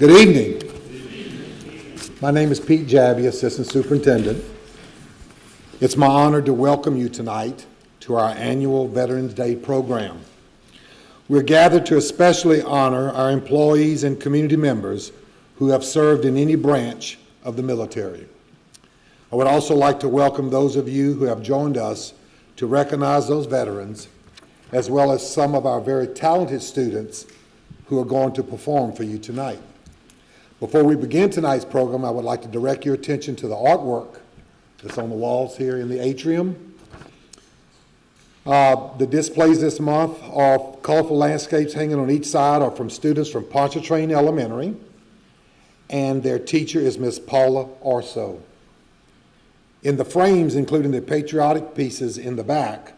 Good evening. My name is Pete Jabby, Assistant Superintendent. It's my honor to welcome you tonight to our annual Veterans Day program. We're gathered to especially honor our employees and community members who have served in any branch of the military. I would also like to welcome those of you who have joined us to recognize those veterans, as well as some of our very talented students who are going to perform for you tonight. Before we begin tonight's program, I would like to direct your attention to the artwork that's on the walls here in the atrium. The displays this month are colorful landscapes hanging on each side are from students from Pontchartrain Elementary, and their teacher is Miss Paula Arso. In the frames, including the patriotic pieces in the back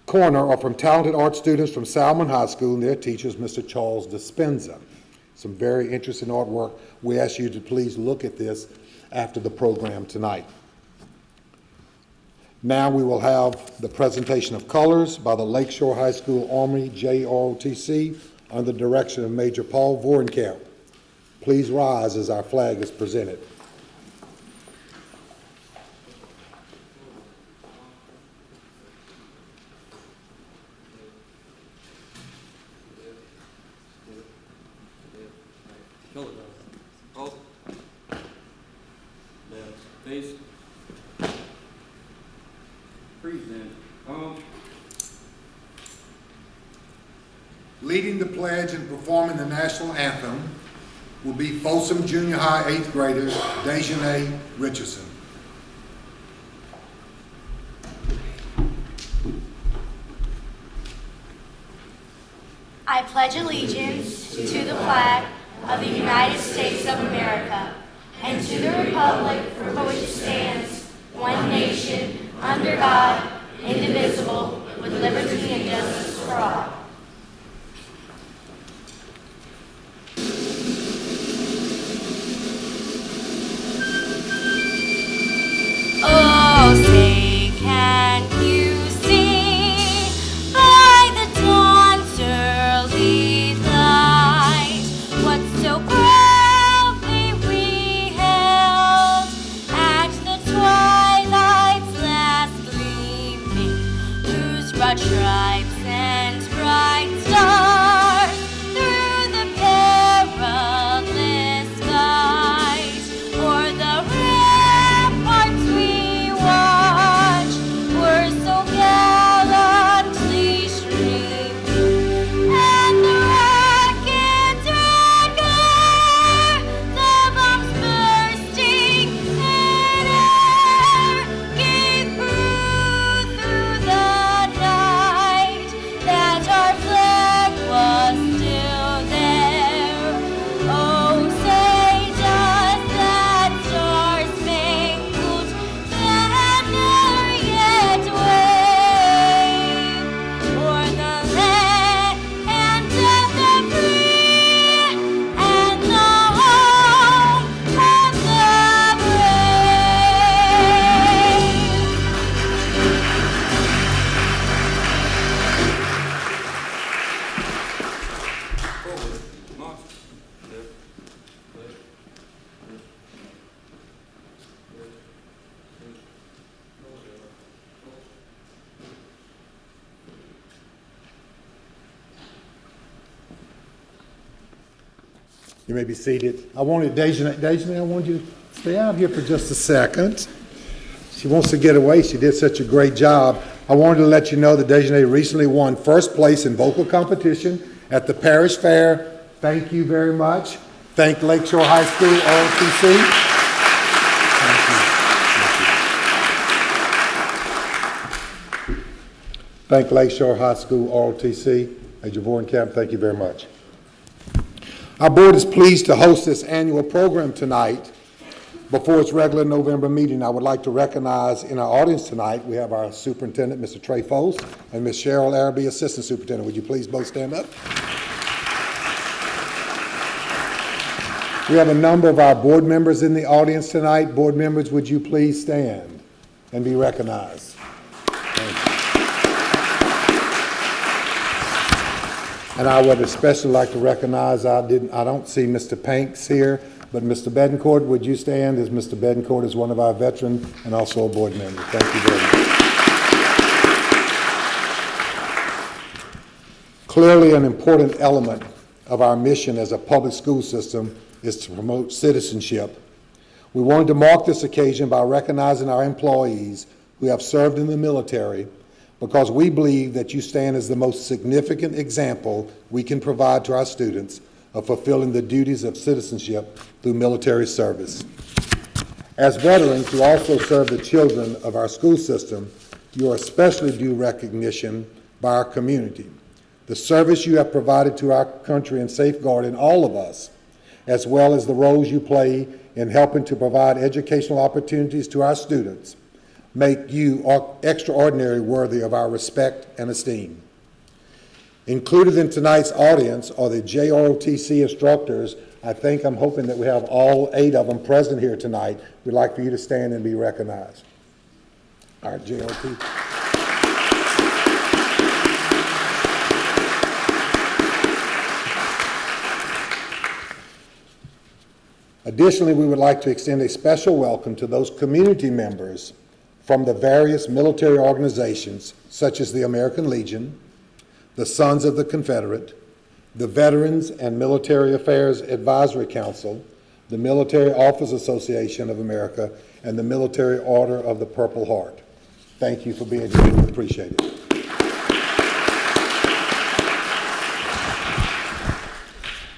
corner, are from talented art students from Salmon High School, and their teacher is Mr. Charles Dispenza. Some very interesting artwork. We ask you to please look at this after the program tonight. Now we will have the presentation of colors by the Lakeshore High School Army JROTC under the direction of Major Paul Vorenkamp. Please rise as our flag is presented. Face. Present. Leading the pledge and performing the national anthem will be Folsom Junior High 8th grader Dejanay Richardson. I pledge allegiance to the flag of the United States of America and to the republic for which it stands, one nation, under God, indivisible, with liberty and justice for all. Oh, say, can you see by the dawn's early light what so proudly we held at the twilight's last gleaming, whose broad stripes and bright stars through the perilous skies o'er the ramparts we watched were so gallantly streaming, and the rocket's red glare, the bombs bursting in air, gave proof through the night that our flag was still there. Oh, say does that star-spangled banner yet wave o'er the land of the free and the home of the brave? Forward. March. Left. Left. You may be seated. I wanted Dejanay, I wanted you to stay out here for just a second. She wants to get away. She did such a great job. I wanted to let you know that Dejanay recently won first place in vocal competition at the Parish Fair. Thank you very much. Thank Lakeshore High School ROTC. Thank you. Thank Lakeshore High School ROTC. Major Vorenkamp, thank you very much. Our board is pleased to host this annual program tonight before its regular November meeting. I would like to recognize in our audience tonight, we have our superintendent, Mr. Trey Foles, and Ms. Cheryl Araby, assistant superintendent. Would you please both stand up? We have a number of our board members in the audience tonight. Board members, would you please stand and be recognized? Thank you. And I would especially like to recognize, I don't see Mr. Panks here, but Mr. Bedencourt, would you stand, as Mr. Bedencourt is one of our veterans and also a board member. Thank you very much. Clearly, an important element of our mission as a public school system is to promote citizenship. We wanted to mark this occasion by recognizing our employees who have served in the military, because we believe that you stand as the most significant example we can provide to our students of fulfilling the duties of citizenship through military service. As veterans who also serve the children of our school system, you are especially due recognition by our community. The service you have provided to our country in safeguarding all of us, as well as the roles you play in helping to provide educational opportunities to our students, make you extraordinarily worthy of our respect and esteem. Included in tonight's audience are the JROTC instructors. I'm hoping that we have all 8 of them present here tonight. We'd like for you to stand and be recognized. All right, JROT. Additionally, we would like to extend a special welcome to those community members from the various military organizations, such as the American Legion, the Sons of the Confederate, the Veterans and Military Affairs Advisory Council, the Military Officers Association of America, and the Military Order of the Purple Heart. Thank you for being here. We appreciate it.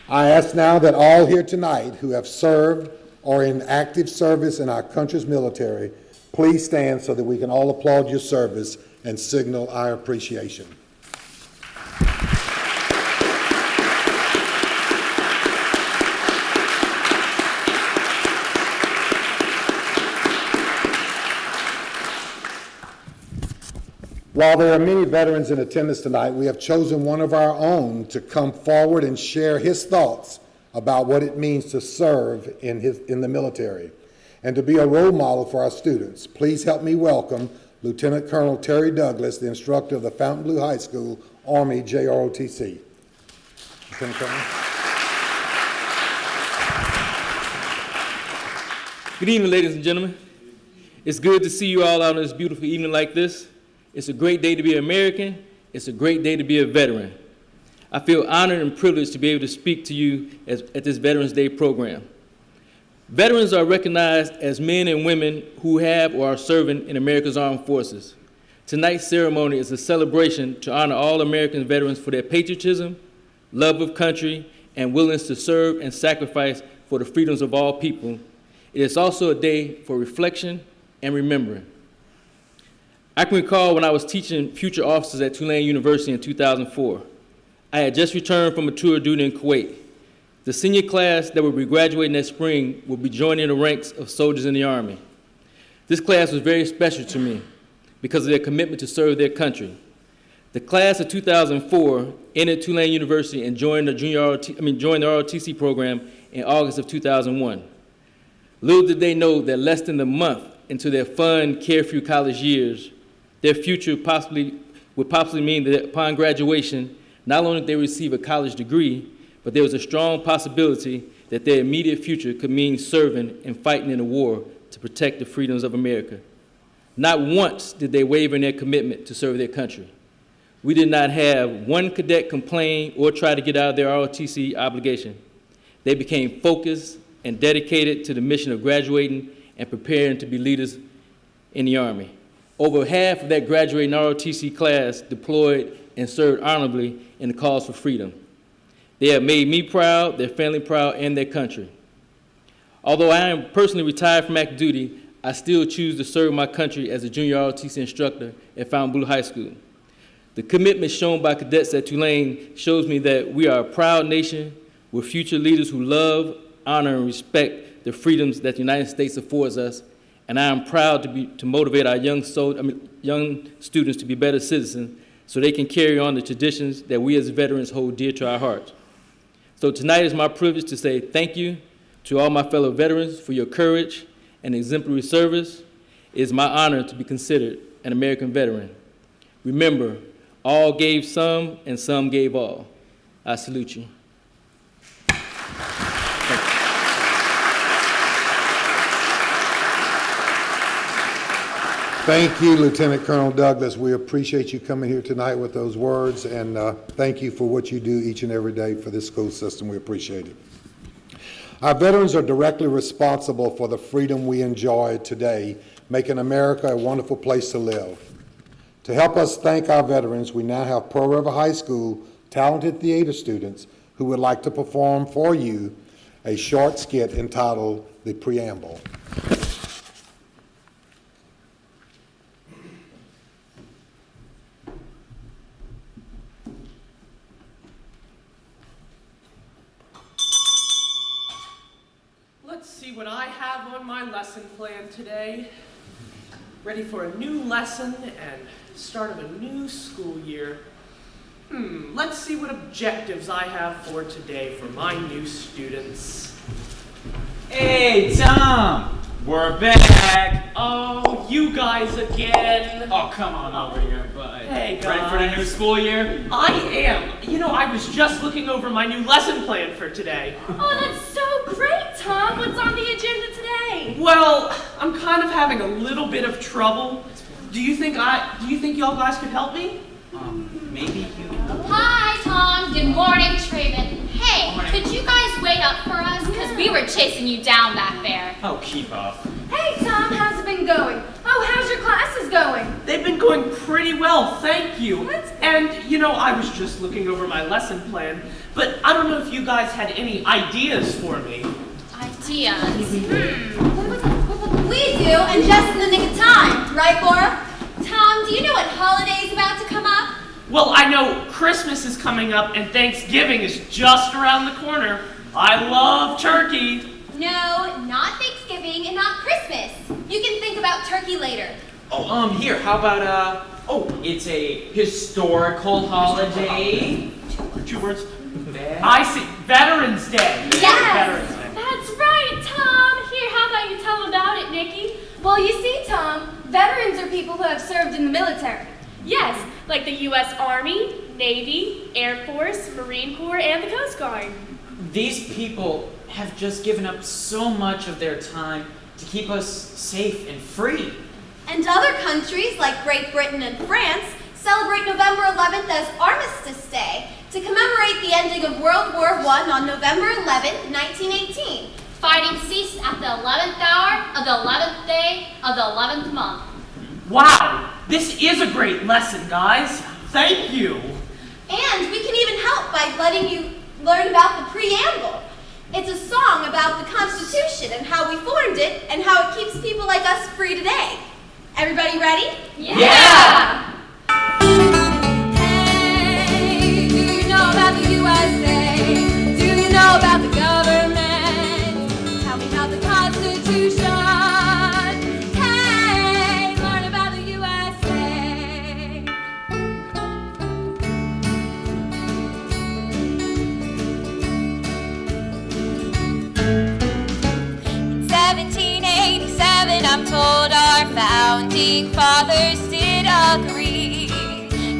I ask now that all here tonight who have served or in active service in our country's military, please stand so that we can all applaud your service and signal our appreciation. While there are many veterans in attendance tonight, we have chosen one of our own to come forward and share his thoughts about what it means to serve in the military and to be a role model for our students. Please help me welcome Lieutenant Colonel Terry Douglas, the instructor of the Fontainebleau High School, Army JROTC. Lieutenant Colonel. Good evening, ladies and gentlemen. It's good to see you all out on this beautiful evening like this. It's a great day to be American. It's a great day to be a veteran. I feel honored and privileged to be able to speak to you at this Veterans Day program. Veterans are recognized as men and women who have or are serving in America's armed forces. Tonight's ceremony is a celebration to honor all American veterans for their patriotism, love of country, and willingness to serve and sacrifice for the freedoms of all people. It is also a day for reflection and remembering. I can recall when I was teaching future officers at Tulane University in 2004. I had just returned from a tour of duty in Kuwait. The senior class that would be graduating that spring would be joining the ranks of soldiers in the Army. This class was very special to me because of their commitment to serve their country. The class of 2004 entered Tulane University and joined the ROTC program in August of 2001. Little did they know that less than a month into their fun, carefree college years, their future would possibly mean that upon graduation, not only did they receive a college degree, but there was a strong possibility that their immediate future could mean serving and fighting in a war to protect the freedoms of America. Not once did they waver in their commitment to serve their country. We did not have one cadet complain or try to get out of their ROTC obligation. They became focused and dedicated to the mission of graduating and preparing to be leaders in the Army. Over half of that graduating ROTC class deployed and served honorably in the cause for freedom. They have made me proud, their family proud, and their country. Although I am personally retired from active duty, I still choose to serve my country as a junior ROTC instructor at Fontainebleau High School. The commitment shown by cadets at Tulane shows me that we are a proud nation with future leaders who love, honor, and respect the freedoms that the United States affords us. And I am proud to motivate our young students to be better citizens so they can carry on the traditions that we as veterans hold dear to our hearts. So tonight is my privilege to say thank you to all my fellow veterans for your courage and exemplary service. It is my honor to be considered an American veteran. Remember, all gave some and some gave all. I salute you. Thank you, Lieutenant Colonel Douglas. We appreciate you coming here tonight with those words, and thank you for what you do each and every day for this school system. We appreciate it. Our veterans are directly responsible for the freedom we enjoy today, making America a wonderful place to live. To help us thank our veterans, we now have Pearl River High School talented theater students who would like to perform for you a short skit entitled The Preamble. Let's see what I have on my lesson plan today. Ready for a new lesson and start of a new school year. Let's see what objectives I have for today for my new students. Hey, Tom! We're back! Oh, you guys again. Oh, come on over here, bud. Hey, Ready for the guys. new school year? I am. You know, I was just looking over my new lesson plan for today. Oh, that's so great, Tom. What's on the agenda today? Well, I'm kind of having a little bit of trouble. Do you think y'all guys could help me? Maybe you... Hi, Tom. Good morning, Traven. Hey, could you guys wait up for us? Because we were chasing you down back there. Oh, keep up. Hey, Tom, how's it been going? Oh, how's your classes going? They've been going pretty well, thank you. What? And, you know, I was just looking over my lesson plan, but I don't know if you guys had any ideas for me. Ideas. We do, and just in the nick of time. Right, Laura? Tom, do you know what holiday's about to come up? Well, I know Christmas is coming up and Thanksgiving is just around the corner. I love turkey. No, not Thanksgiving and not Christmas. You can think about turkey later. Oh, here, how about, it's a historical holiday. Two words. I see. Veterans Day. Veterans Day. That's right, Tom. Here, how about you tell them about it, Nikki? Well, you see, Tom, veterans are people who have served in the military. Yes, like the U.S. Army, Navy, Air Force, Marine Corps, and the Coast Guard. These people have just given up so much of their time to keep us safe and free. And other countries like Great Britain and France celebrate November 11th as Armistice Day to commemorate the ending of World War I on November 11th, 1918. Fighting ceased at the 11th hour of the 11th day of the 11th month. Wow, this is a great lesson, guys. Thank you. And we can even help by letting you learn about the preamble. It's a song about the Constitution and how we formed it and how it keeps people like us free today. Everybody ready? Yeah! Hey, do you know about the USA? Do you know about the government? Tell me about the Constitution. Hey, learn about the USA. 1787, I'm told our founding fathers did agree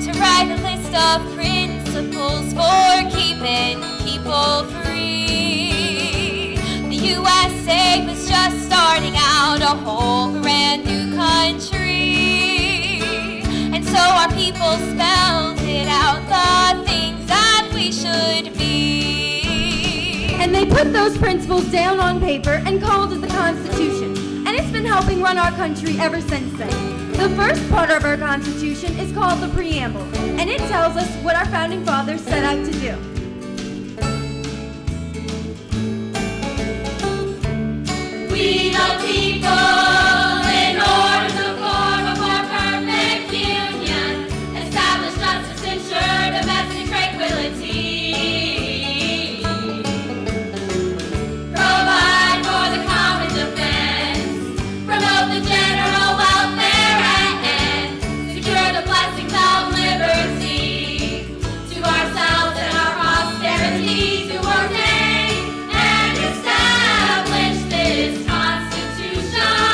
to write a list of principles for keeping people free. The USA was just starting out, a whole brand new country, and so our people spelled it out, the things that we should be. And they put those principles down on paper and called it the Constitution. And it's been helping run our country ever since then. The first part of our Constitution is called the Preamble, and it tells us what our founding fathers set out to do. We the people, in order to form a more perfect union, establish justice, ensure domestic tranquility, provide for the common defense, promote the general welfare, and secure the blessings of liberty to ourselves and our posterity, to ordain and establish this Constitution.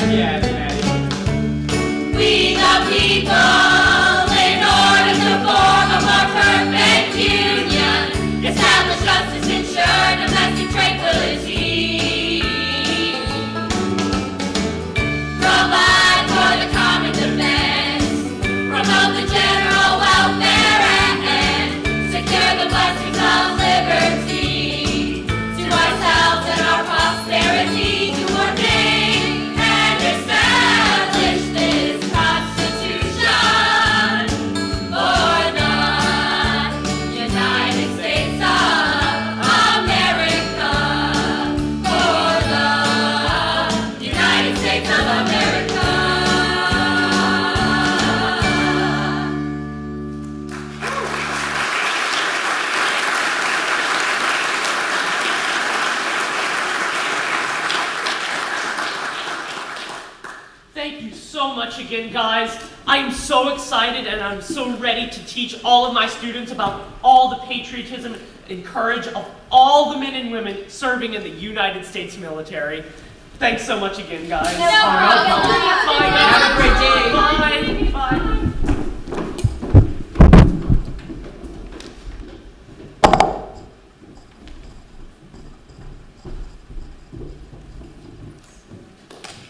Yeah, Maddie. We the people, in order to form a more perfect union, establish justice, ensure domestic tranquility, provide for the common defense, promote the general welfare, and secure the blessings of liberty to ourselves and our prosperity, to ordain and establish this Constitution for the United States of America, for the United States of America. Thank you so much again, guys. I am so excited and I'm so ready to teach all of my students about all the patriotism and courage of all the men and women serving in the United States military. Thanks so much again, guys. No problem. Bye, guys. Have a great day. Bye. Bye.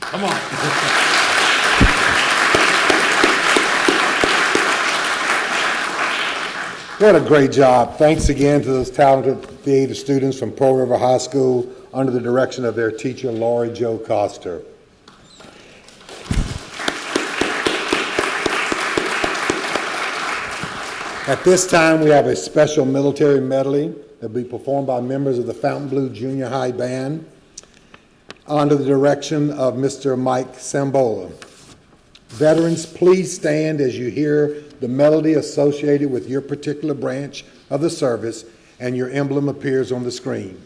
Come on. What a great job. Thanks again to those talented theater students from Pearl River High School under the direction of their teacher, Lori Jo Coster. At this time, we have a special military medley that will be performed by members of the Fontainebleau Junior High Band under the direction of Mr. Mike Sambola. Veterans, please stand as you hear the melody associated with your particular branch of the service and your emblem appears on the screen.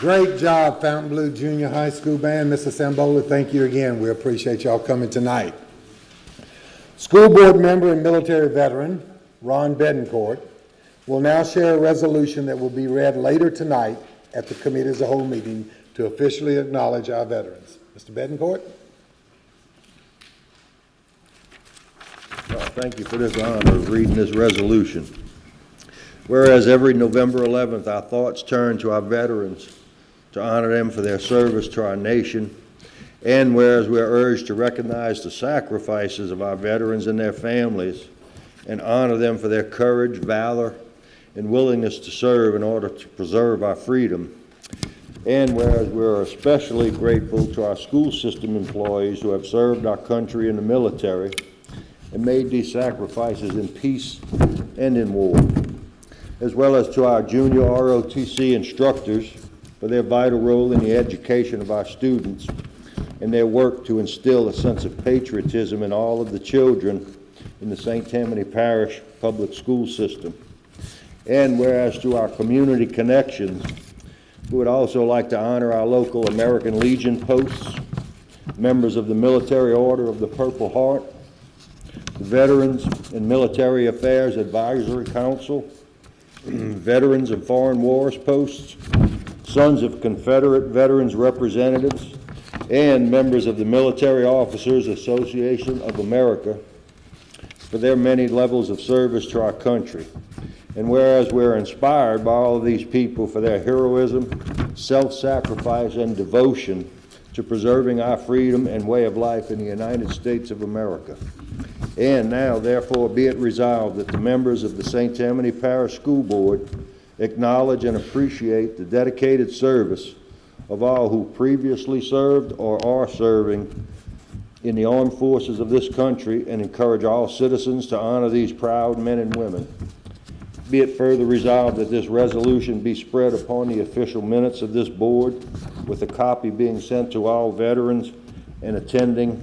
Great job, Fontainebleau Junior High School Band. Mr. Sambola, thank you again. We appreciate y'all coming tonight. School board member and military veteran, Ron Bedencourt, will now share a resolution that will be read later tonight at the committee as a whole meeting to officially acknowledge our veterans. Mr. Bedencourt? Well, thank you for this honor of reading this resolution. Whereas every November 11th, our thoughts turn to our veterans to honor them for their service to our nation, and whereas we are urged to recognize the sacrifices of our veterans and their families and honor them for their courage, valor, and willingness to serve in order to preserve our freedom, and whereas we are especially grateful to our school system employees who have served our country in the military and made these sacrifices in peace and in war, as well as to our junior ROTC instructors for their vital role in the education of our students and their work to instill a sense of patriotism in all of the children in the St. Tammany Parish public school system. And whereas to our community connections, we would also like to honor our local American Legion posts, members of the Military Order of the Purple Heart, the Veterans and Military Affairs Advisory Council, Veterans of Foreign Wars posts, Sons of Confederate Veterans Representatives, and members of the Military Officers Association of America for their many levels of service to our country. And whereas we're inspired by all of these people for their heroism, self-sacrifice, and devotion to preserving our freedom and way of life in the United States of America. And now, therefore, be it resolved that the members of the St. Tammany Parish School Board acknowledge and appreciate the dedicated service of all who previously served or are serving in the armed forces of this country, and encourage all citizens to honor these proud men and women. Be it further resolved that this resolution be spread upon the official minutes of this board, with a copy being sent to all veterans and attending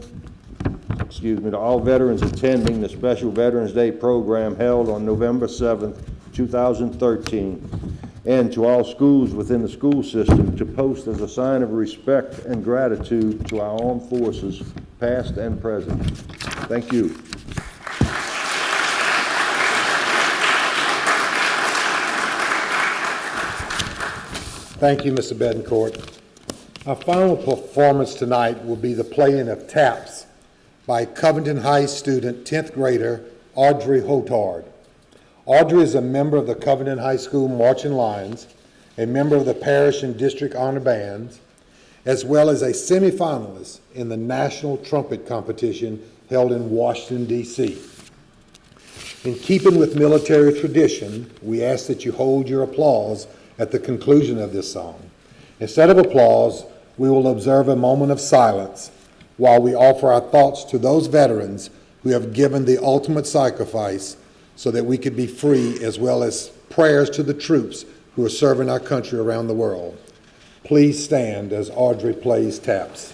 the special Veterans Day program held on November 7th, 2013, and to all schools within the school system to post as a sign of respect and gratitude to our armed forces, past and present. Thank you. Thank you, Mr. Bedencourt. Our final performance tonight will be the playing of Taps by Covington High student 10th grader Audrey Hotard. Audrey is a member of the Covington High School Marching Lions, a member of the Parish and District Honor Bands, as well as a semifinalist in the National Trumpet Competition held in Washington, D.C. In keeping with military tradition, we ask that you hold your applause at the conclusion of this song. Instead of applause, we will observe a moment of silence while we offer our thoughts to those veterans who have given the ultimate sacrifice so that we could be free, as well as prayers to the troops who are serving our country around the world. Please stand as Audrey plays Taps.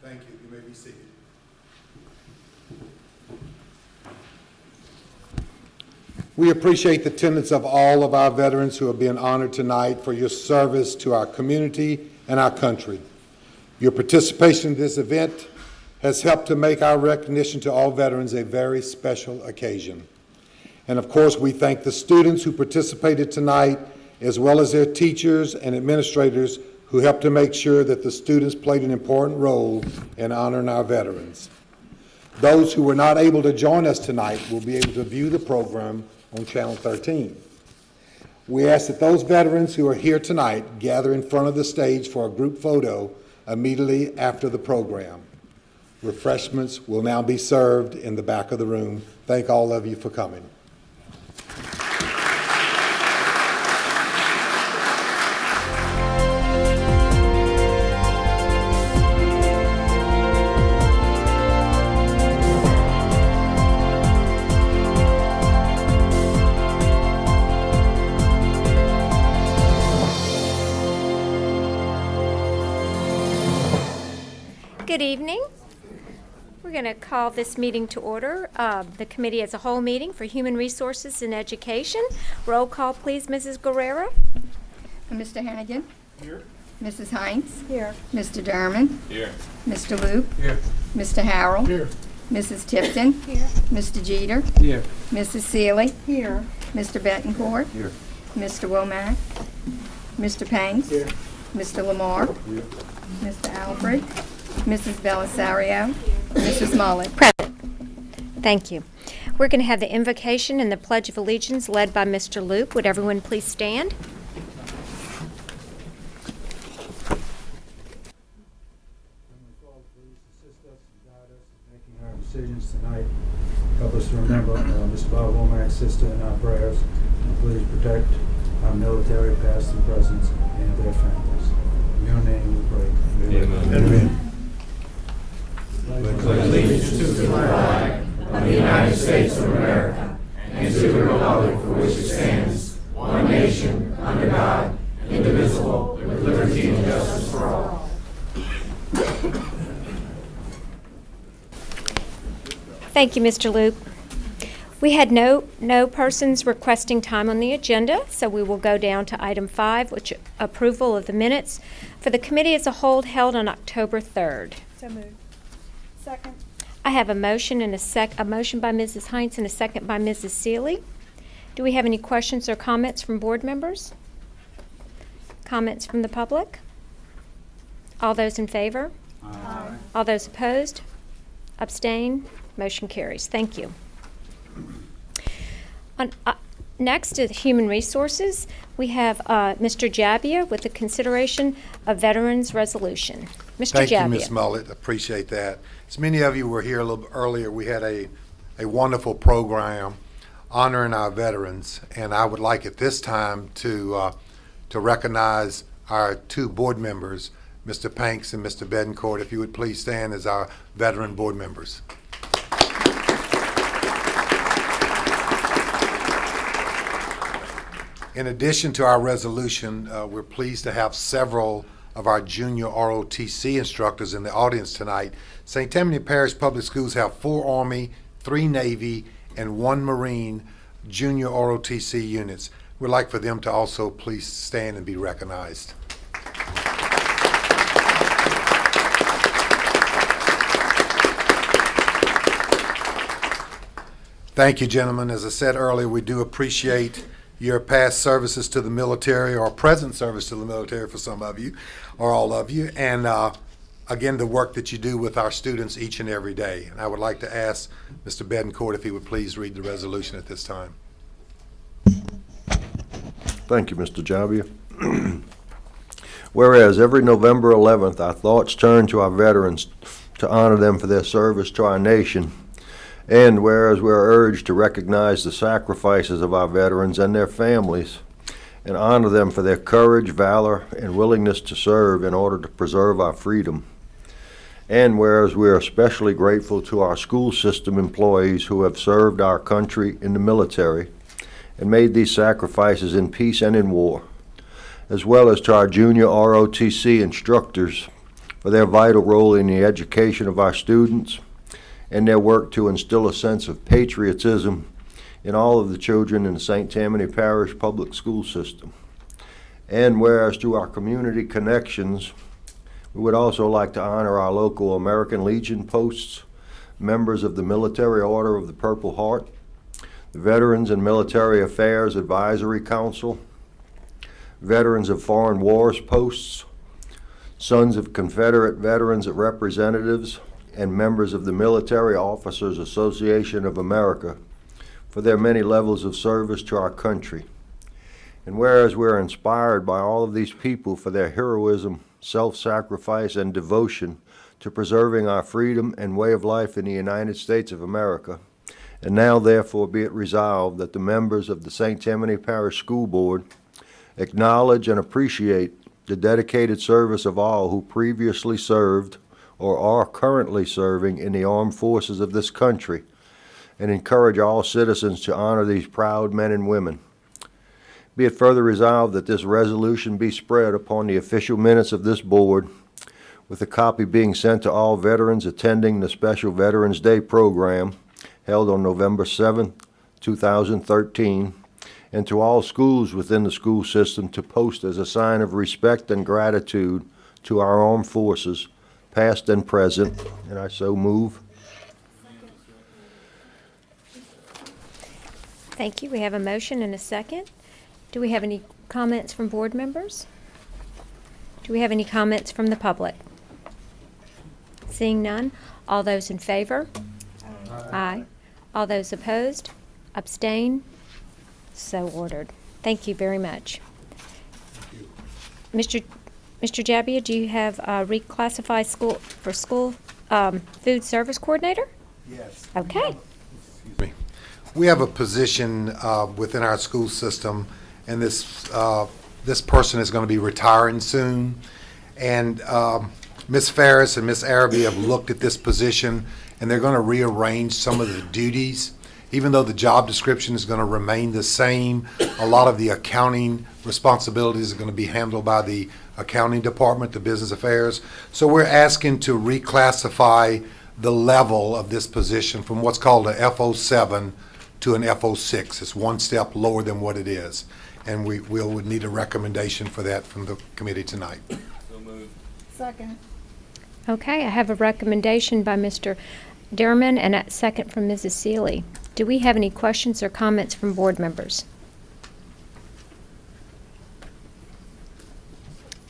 Thank you. You may be seated. We appreciate the attendance of all of our veterans who are being honored tonight for your service to our community and our country. Your participation in this event has helped to make our recognition to all veterans a very special occasion. And of course, we thank the students who participated tonight, as well as their teachers and administrators who helped to make sure that the students played an important role in honoring our veterans. Those who were not able to join us tonight will be able to view the program on Channel 13. We ask that those veterans who are here tonight gather in front of the stage for a group photo immediately after the program. Refreshments will now be served in the back of the room. Thank all of you for coming. Good evening. We're going to call this meeting to order. The committee as a whole meeting for Human Resources and Education. Roll call, please, Mrs. Guerrero. Mr. Hannigan. Here. Mrs. Heinz. Here. Mr. Derman. Here. Mr. Loop. Here. Mr. Harrell. Here. Mrs. Tipton. Here. Mr. Jeter. Here. Mrs. Seeley. Here. Mr. Betancourt. Here. Mr. Womack. Mr. Panks. Here. Mr. Lamar. Here. Mr. Alfred. Mrs. Belisario. Mrs. Mullet. Present. Thank you. We're going to have the invocation and the Pledge of Allegiance led by Mr. Loop. Would everyone please stand? Making our decisions tonight. Help us to remember Mr. Bob Womack's sister in our prayers. And please protect our military, past and present, and their families. In your name we pray. Amen. Amen. Pledge allegiance to the flag of the United States of America and to the republic for which it stands, one nation, under God, indivisible, with liberty and justice for all. Thank you, Mr. Loop. We had no persons requesting time on the agenda, so we will go down to item 5, which approval of the minutes for the committee as a whole held on October 3rd. So moved. Second. I have a motion and a motion by Mrs. Heinz and a second by Mrs. Seeley. Do we have any questions or comments from board members? Comments from the public? All those in favor? Aye. All those opposed? Abstain? Motion carries. Thank you. Next is Human Resources. We have Mr. Jabbia with the consideration of Veterans Resolution. Mr. Thank Jabbia. you, Ms. Mullet. Appreciate that. As many of you were here a little earlier, we had a wonderful program honoring our veterans, and I would like at this time to recognize our two board members, Mr. Panks and Mr. Betancourt. If you would please stand as our veteran board members. In addition to our resolution, we're pleased to have several of our junior ROTC instructors in the audience tonight. St. Tammany Parish Public Schools have 4 Army, 3 Navy, and 1 Marine junior ROTC units. We'd like for them to also please stand and be recognized. Thank you, gentlemen. As I said earlier, we do appreciate your past services to the military, or present service to the military for some of you, or all of you, and again, the work that you do with our students each and every day. And I would like to ask Mr. Betancourt if he would please read the resolution at this time. Thank you, Mr. Jabbia. Whereas every November 11th, our thoughts turn to our veterans to honor them for their service to our nation. And whereas we are urged to recognize the sacrifices of our veterans and their families and honor them for their courage, valor, and willingness to serve in order to preserve our freedom. And whereas we are especially grateful to our school system employees who have served our country in the military and made these sacrifices in peace and in war, as well as to our junior ROTC instructors for their vital role in the education of our students and their work to instill a sense of patriotism in all of the children in the St. Tammany Parish Public School System. And whereas through our community connections, We would also like to honor our local American Legion posts, members of the Military Order of the Purple Heart, the Veterans and Military Affairs Advisory Council, Veterans of Foreign Wars posts, Sons of Confederate Veterans Representatives, and members of the Military Officers Association of America for their many levels of service to our country. And whereas we're inspired by all of these people for their heroism, self-sacrifice, and devotion to preserving our freedom and way of life in the United States of America, and now therefore be it resolved that the members of the St. Tammany Parish School Board acknowledge and appreciate the dedicated service of all who previously served or are currently serving in the armed forces of this country, and encourage all citizens to honor these proud men and women. Be it further resolved that this resolution be spread upon the official minutes of this board, with a copy being sent to all veterans attending the special Veterans Day program held on November 7, 2013, and to all schools within the school system to post as a sign of respect and gratitude to our armed forces, past and present, and I so move. Thank you. We have a motion and a second. Do we have any comments from board members? Do we have any comments from the public? Seeing none, all those in favor? Aye. All those opposed? Abstain? So ordered. Thank you very much. Mr. Jabbia, do you have reclassify school for school food service coordinator? Yes. Okay. Excuse me. We have a position within our school system, and this person is going to be retiring soon. And Ms. Ferris and Ms. Araby have looked at this position, and they're going to rearrange some of the duties. Even though the job description is going to remain the same, a lot of the accounting responsibilities are going to be handled by the accounting department, the business affairs. So we're asking to reclassify the level of this position from what's called a FO7 to an FO6. It's one step lower than what it is. And we would need a recommendation for that from the committee tonight. Second. Okay, I have a recommendation by Mr. Derman and a second from Mrs. Seeley. Do we have any questions or comments from board members?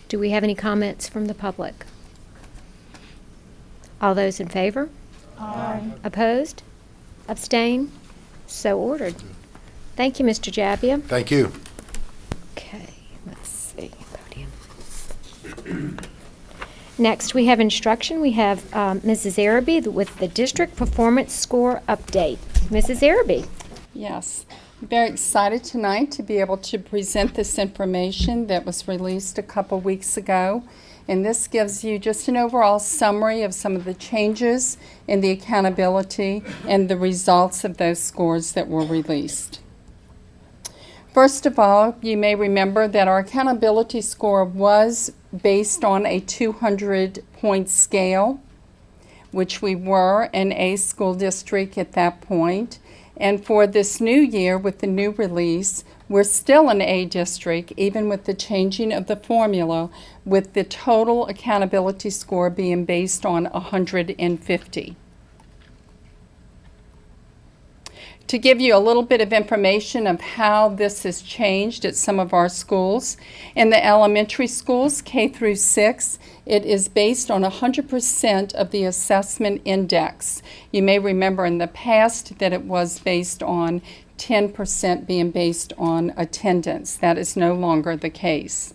Do we have any comments from the public? All those in favor? Aye. Opposed? Abstain? So ordered. Thank you, Mr. Jabbia. Thank you. Okay, let's see. Podium. Next, we have instruction. We have Mrs. Araby with the district performance score update. Mrs. Araby. Yes, I'm very excited tonight to be able to present this information that was released a couple weeks ago. And this gives you just an overall summary of some of the changes in the accountability and the results of those scores that were released. First of all, you may remember that our accountability score was based on a 200-point scale, which we were an A school district at that point. And for this new year, with the new release, we're still an A district, even with the changing of the formula, with the total accountability score being based on 150. To give you a little bit of information of how this has changed at some of our schools, in the elementary schools, K through 6, it is based on 100% of the assessment index. You may remember in the past that it was based on 10% being based on attendance. That is no longer the case.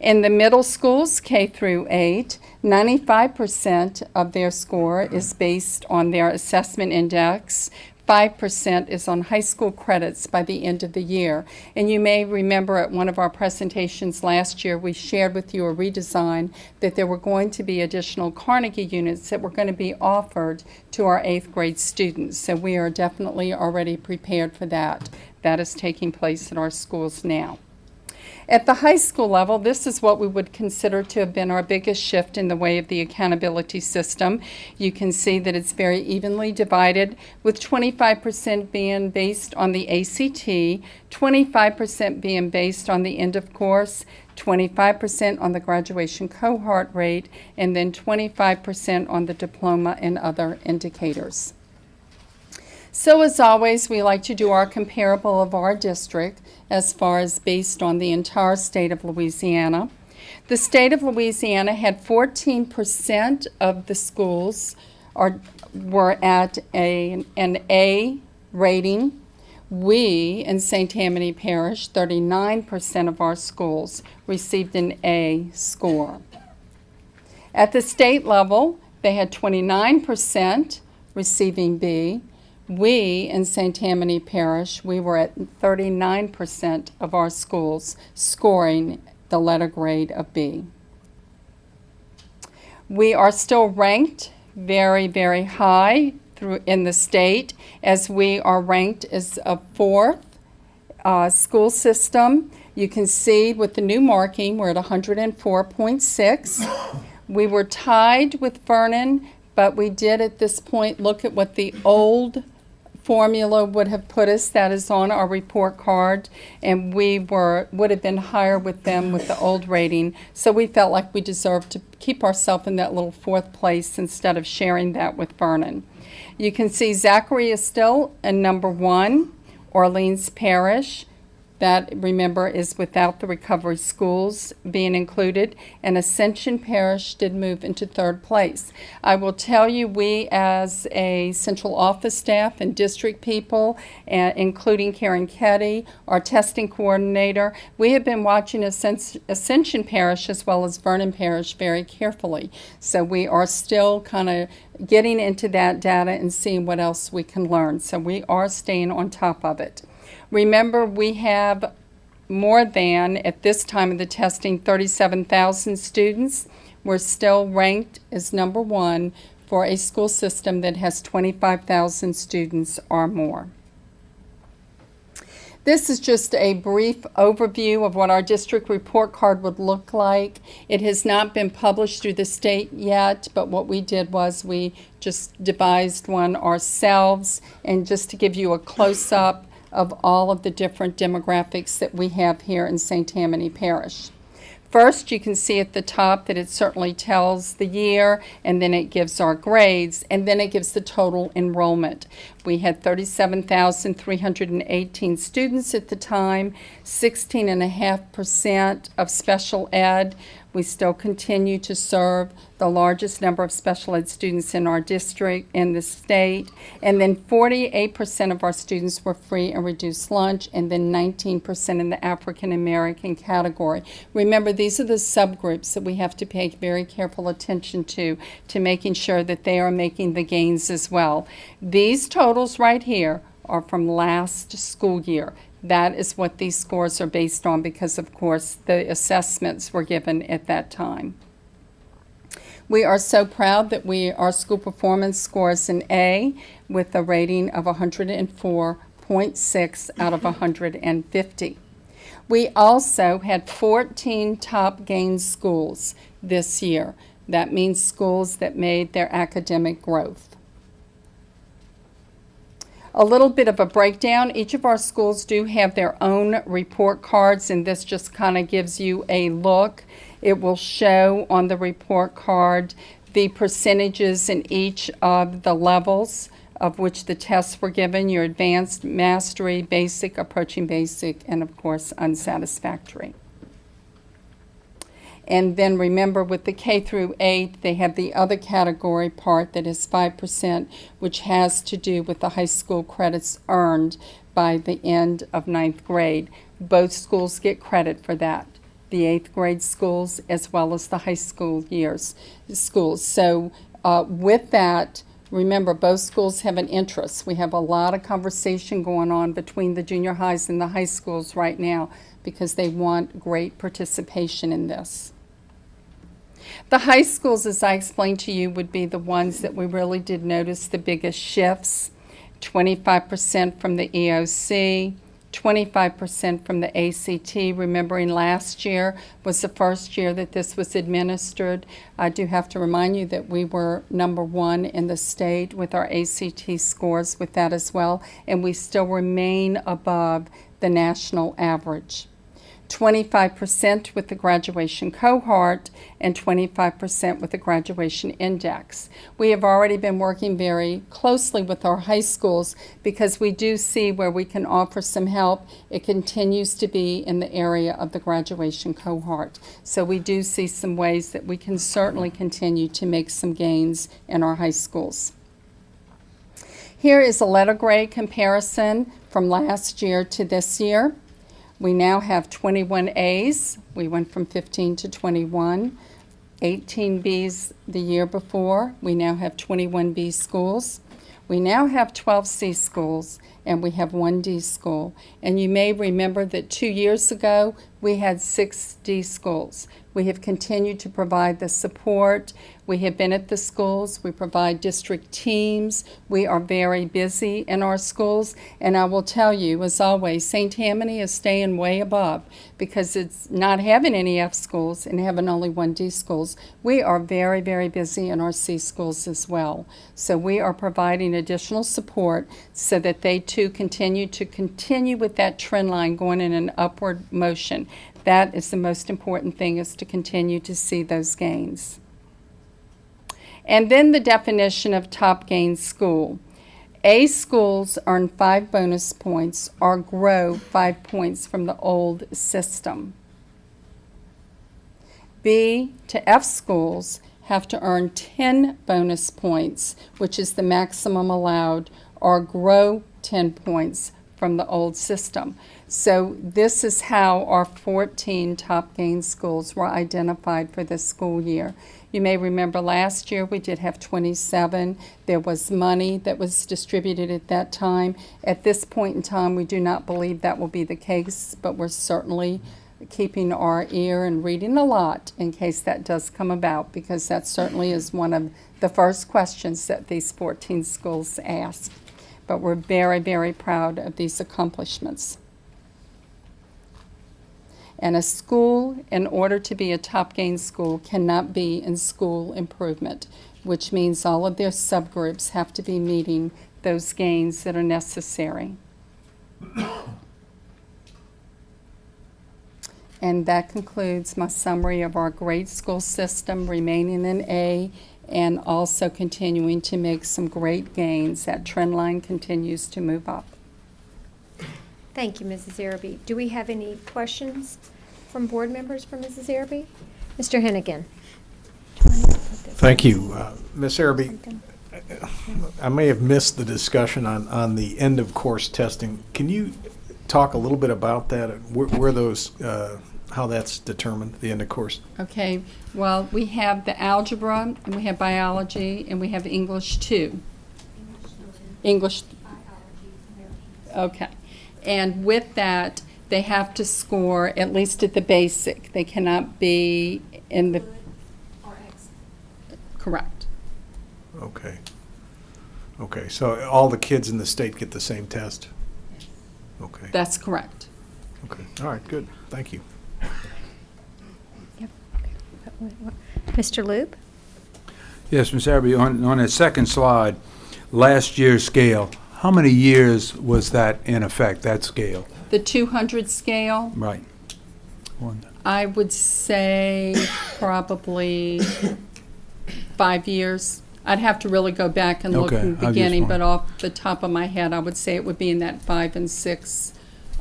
In the middle schools, K through 8, 95% of their score is based on their assessment index. 5% is on high school credits by the end of the year. And you may remember at one of our presentations last year, we shared with you a redesign that there were going to be additional Carnegie units that were going to be offered to our 8th grade students. So we are definitely already prepared for that. That is taking place at our schools now. At the high school level, this is what we would consider to have been our biggest shift in the way of the accountability system. You can see that it's very evenly divided, with 25% being based on the ACT, 25% being based on the end of course, 25% on the graduation cohort rate, and then 25% on the diploma and other indicators. So as always, we like to do our comparable of our district as far as based on the entire state of Louisiana. The state of Louisiana had 14% of the schools were at an A rating. We in St. Tammany Parish, 39% of our schools received an A score. At the state level, they had 29% receiving B. We in St. Tammany Parish, we were at 39% of our schools scoring the letter grade of B. We are still ranked very, very high in the state, as we are ranked as a 4th school system. You can see with the new marking, we're at 104.6. We were tied with Vernon, but we did at this point look at what the old formula would have put us. That is on our report card, and we would have been higher with them with the old rating. So we felt like we deserved to keep ourselves in that little 4th place instead of sharing that with Vernon. You can see Zachary is still in number 1. Orleans Parish, that, remember, is without the recovery schools being included, and Ascension Parish did move into 3rd place. I will tell you, we as a central office staff and district people, including Karen Ketty, our testing coordinator, we have been watching Ascension Parish as well as Vernon Parish very carefully. So we are still kind of getting into that data and seeing what else we can learn. So we are staying on top of it. Remember, we have more than, at this time of the testing, 37,000 students. We're still ranked as number 1 for a school system that has 25,000 students or more. This is just a brief overview of what our district report card would look like. It has not been published through the state yet, but what we did was we just devised one ourselves, and just to give you a close-up of all of the different demographics that we have here in St. Tammany Parish. First, you can see at the top that it certainly tells the year, and then it gives our grades, and then it gives the total enrollment. We had 37,318 students at the time, 16.5% of special ed. We still continue to serve the largest number of special ed students in our district, in the state, and then 48% of our students were free and reduced lunch, and then 19% in the African American category. Remember, these are the subgroups that we have to pay very careful attention to making sure that they are making the gains as well. These totals right here are from last school year. That is what these scores are based on because, of course, the assessments were given at that time. We are so proud that our school performance scores an A with a rating of 104.6 out of 150. We also had 14 top gain schools this year. That means schools that made their academic growth. A little bit of a breakdown. Each of our schools do have their own report cards, and this just kind of gives you a look. It will show on the report card the percentages in each of the levels of which the tests were given, your advanced, mastery, basic, approaching basic, and of course unsatisfactory. And then remember, with the K through 8, they have the other category part that is 5%, which has to do with the high school credits earned by the end of 9th grade. Both schools get credit for that, the 8th grade schools as well as the high school schools. So with that, remember, both schools have an interest. We have a lot of conversation going on between the junior highs and the high schools right now because they want great participation in this. The high schools, as I explained to you, would be the ones that we really did notice the biggest shifts. 25% from the EOC, 25% from the ACT. Remembering last year was the first year that this was administered. I do have to remind you that we were number 1 in the state with our ACT scores with that as well, and we still remain above the national average. 25% with the graduation cohort, and 25% with the graduation index. We have already been working very closely with our high schools because we do see where we can offer some help. It continues to be in the area of the graduation cohort. So we do see some ways that we can certainly continue to make some gains in our high schools. Here is a letter grade comparison from last year to this year. We now have 21 A's. We went from 15 to 21. 18 B's the year before. We now have 21 B schools. We now have 12 C schools, and we have 1 D school. And you may remember that 2 years ago, we had 6 D schools. We have continued to provide the support. We have been at the schools. We provide district teams. We are very busy in our schools. And I will tell you, as always, St. Tammany is staying way above because it's not having any F schools and having only 1 D schools. We are very, very busy in our C schools as well. So we are providing additional support so that they too continue with that trend line going in an upward motion. That is the most important thing, is to continue to see those gains. And then the definition of top gain school. A schools earn 5 bonus points or grow 5 points from the old system. B to F schools have to earn 10 bonus points, which is the maximum allowed, or grow 10 points from the old system. So this is how our 14 top gain schools were identified for this school year. You may remember last year we did have 27. There was money that was distributed at that time. At this point in time, we do not believe that will be the case, but we're certainly keeping our ear and reading a lot in case that does come about, because that certainly is one of the first questions that these 14 schools ask. But we're very, very proud of these accomplishments. And a school, in order to be a top gain school, cannot be in school improvement, which means all of their subgroups have to be meeting those gains that are necessary. And that concludes my summary of our grade school system remaining in A and also continuing to make some great gains. That trend line continues to move up. Thank you, Mrs. Araby. Do we have any questions from board members for Mrs. Araby? Mr. Hennigan. Thank you. Ms. Araby, I may have missed the discussion on the end of course testing. Can you talk a little bit about that, where those, how that's determined, the end of course? Okay, well, we have the algebra, and we have biology, and we have English 2. English. Okay. And with that, they have to score at least at the basic. They cannot be in the... Correct. Okay. Okay, so all the kids in the state get the same test? Okay. That's correct. Okay, all right, good, thank you. Yep. Mr. Loop? Yes, Ms. Araby, on that second slide, last year's scale, how many years was that in effect, that scale? The 200 scale? Right. I would say probably 5 years. I'd have to really go back and look in the beginning, but off the top of my head, I would say it would be in that 5 and 6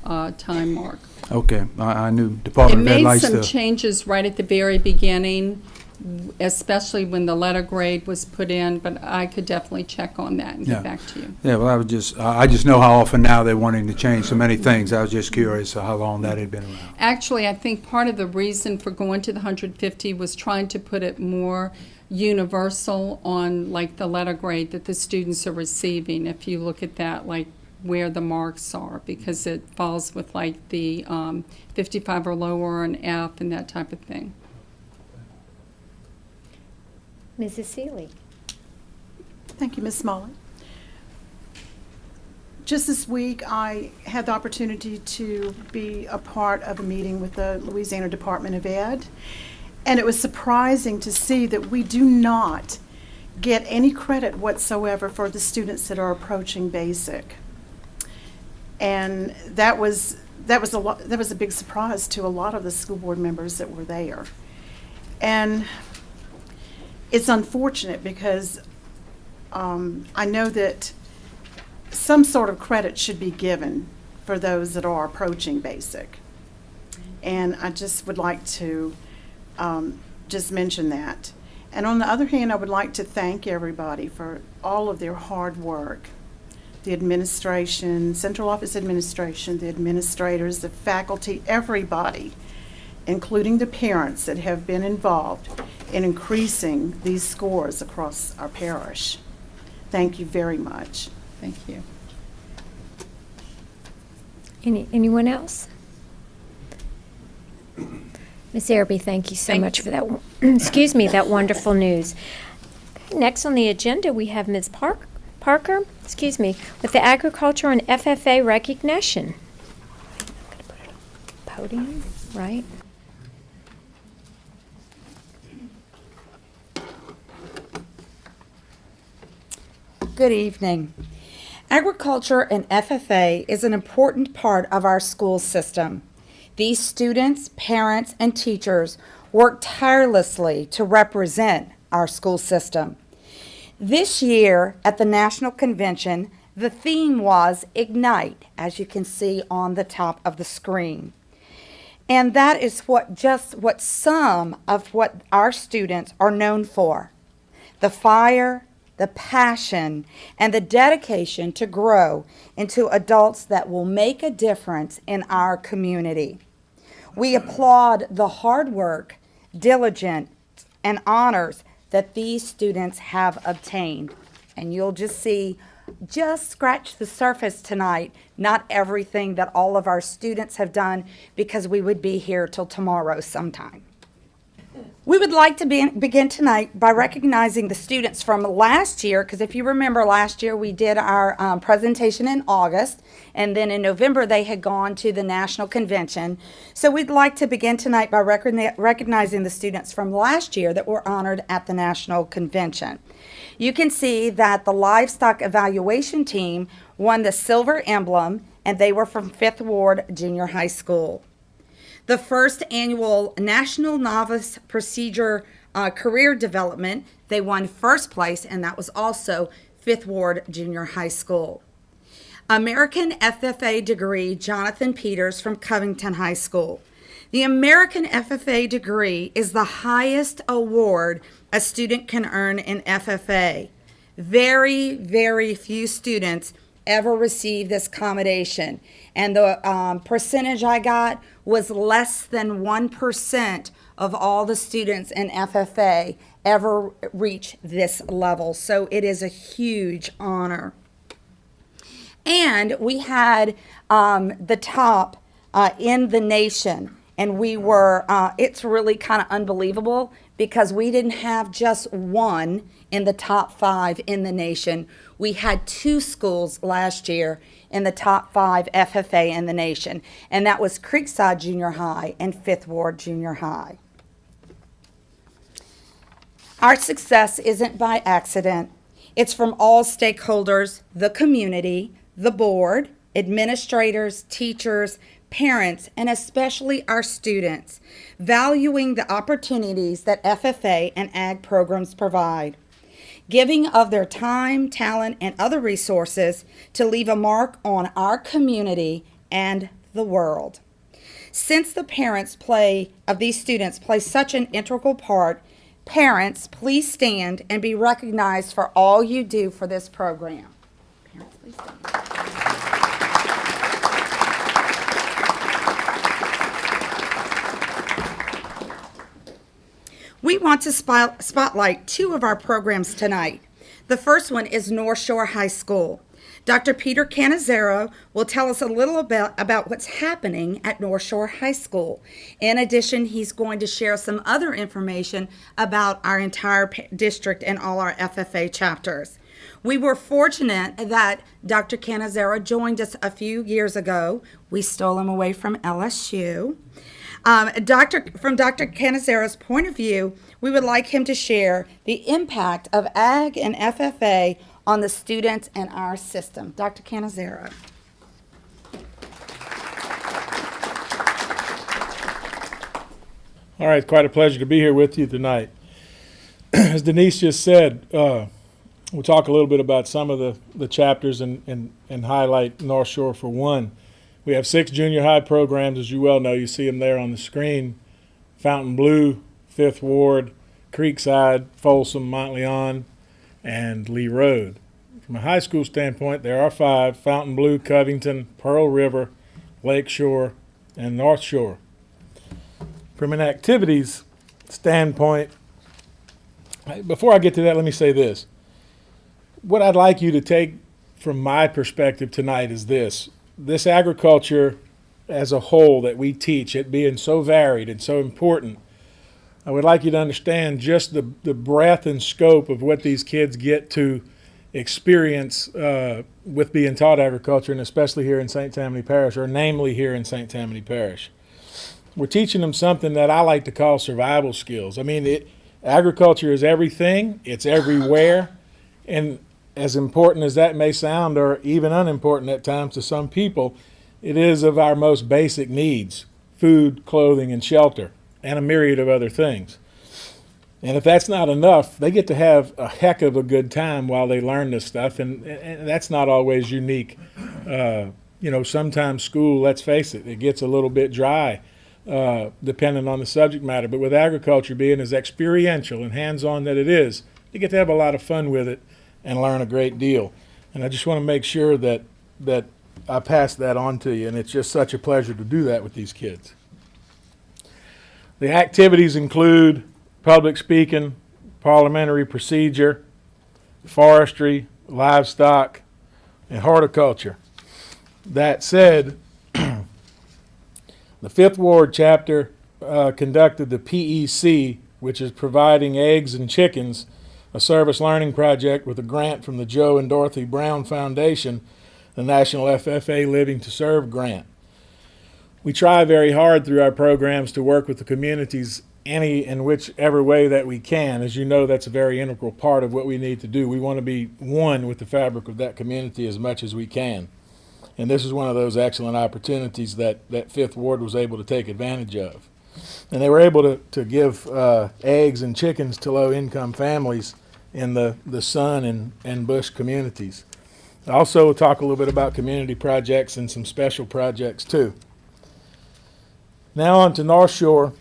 time mark. Okay, I knew Department of Ed likes to... It made some changes right at the very beginning, especially when the letter grade was put in, but I could definitely check on that and get back to you. Yeah, well, I just know how often now they're wanting to change so many things. I was just curious how long that had been around. Actually, I think part of the reason for going to the 150 was trying to put it more universal on like the letter grade that the students are receiving. If you look at that, like where the marks are, because it falls with like the 55 or lower, an F, and that type of thing. Mrs. Seeley. Thank you, Ms. Smollett. Just this week, I had the opportunity to be a part of a meeting with the Louisiana Department of Ed, and it was surprising to see that we do not get any credit whatsoever for the students that are approaching basic. And that was that was a big surprise to a lot of the school board members that were there. And it's unfortunate because I know that some sort of credit should be given for those that are approaching basic. And I just would like to just mention that. And on the other hand, I would like to thank everybody for all of their hard work. The administration, central office administration, the administrators, the faculty, everybody, including the parents that have been involved in increasing these scores across our parish. Thank you very much. Thank you. Anyone else? Ms. Araby, thank you so much for that, excuse me, that wonderful news. Okay, next on the agenda, we have Ms. Parker, excuse me, with the Agriculture and FFA recognition. I'm going to put it on the podium, right? Good evening. Agriculture and FFA is an important part of our school system. These students, parents, and teachers work tirelessly to represent our school system. This year at the National Convention, the theme was Ignite, as you can see on the top of the screen. And that is what some of what our students are known for. The fire, the passion, and the dedication to grow into adults that will make a difference in our community. We applaud the hard work, diligence, and honors that these students have obtained. And you'll just scratch the surface tonight, not everything that all of our students have done, because we would be here till tomorrow sometime. We would like to begin tonight by recognizing the students from last year, because if you remember last year we did our presentation in August, and then in November they had gone to the National Convention. So we'd like to begin tonight by recognizing the students from last year that were honored at the National Convention. You can see that the livestock evaluation team won the silver emblem, and they were from 5th Ward Junior High School. The first annual National Novice Procedure Career Development, they won first place, and that was also 5th Ward Junior High School. American FFA degree, Jonathan Peters from Covington High School. The American FFA degree is the highest award a student can earn in FFA. Very, very few students ever receive this commendation, and the percentage I got was less than 1% of all the students in FFA ever reach this level. So it is a huge honor. And we had the top in the nation, and we were, it's really kind of unbelievable because we didn't have just one in the top 5 in the nation. We had 2 schools last year in the top 5 FFA in the nation, and that was Creekside Junior High and 5th Ward Junior High. Our success isn't by accident. It's from all stakeholders, the community, the board, administrators, teachers, parents, and especially our students, valuing the opportunities that FFA and ag programs provide, giving of their time, talent, and other resources to leave a mark on our community and the world. Since the parents of these students play such an integral part, parents, please stand and be recognized for all you do for this program. Parents, please stand. We want to spotlight 2 of our programs tonight. The first one is North Shore High School. Dr. Peter Cannizzaro will tell us a little about what's happening at North Shore High School. In addition, he's going to share some other information about our entire district and all our FFA chapters. We were fortunate that Dr. Cannizzaro joined us a few years ago. We stole him away from LSU. From Dr. Cannizzaro's point of view, we would like him to share the impact of ag and FFA on the students and our system. Dr. Cannizzaro. All right, quite a pleasure to be here with you tonight. As Denise just said, we'll talk a little bit about some of the chapters and highlight North Shore for one. We have 6 junior high programs, as you well know. You see them there on the screen. Fontainebleau, 5th Ward, Creekside, Folsom, Montleon, and Lee Road. From a high school standpoint, there are 5: Fontainebleau, Covington, Pearl River, Lake Shore, and North Shore. From an activities standpoint, before I get to that, let me say this. What I'd like you to take from my perspective tonight is this. This agriculture as a whole that we teach, it being so varied and so important, I would like you to understand just the breadth and scope of what these kids get to experience with being taught agriculture, and especially here in St. Tammany Parish, or namely here in St. Tammany Parish. We're teaching them something that I like to call survival skills. I mean, agriculture is everything, it's everywhere, and as important as that may sound, or even unimportant at times to some people, it is of our most basic needs: food, clothing, and shelter, and a myriad of other things. And if that's not enough, they get to have a heck of a good time while they learn this stuff, and that's not always unique. Sometimes school, let's face it, it gets a little bit dry, depending on the subject matter. But with agriculture being as experiential and hands-on that it is, you get to have a lot of fun with it and learn a great deal. And I just want to make sure that I pass that on to you, and it's just such a pleasure to do that with these kids. The activities include public speaking, parliamentary procedure, forestry, livestock, and horticulture. That said, the 5th Ward chapter conducted the PEC, which is Providing Eggs and Chickens, a service learning project with a grant from the Joe and Dorothy Brown Foundation, the National FFA Living to Serve grant. We try very hard through our programs to work with the communities any and whichever way that we can. As you know, that's a very integral part of what we need to do. We want to be one with the fabric of that community as much as we can. And this is one of those excellent opportunities that 5th Ward was able to take advantage of. And they were able to give eggs and chickens to low-income families in the Sun and Bush communities. Also, we'll talk a little bit about community projects and some special projects too. Now on to North Shore.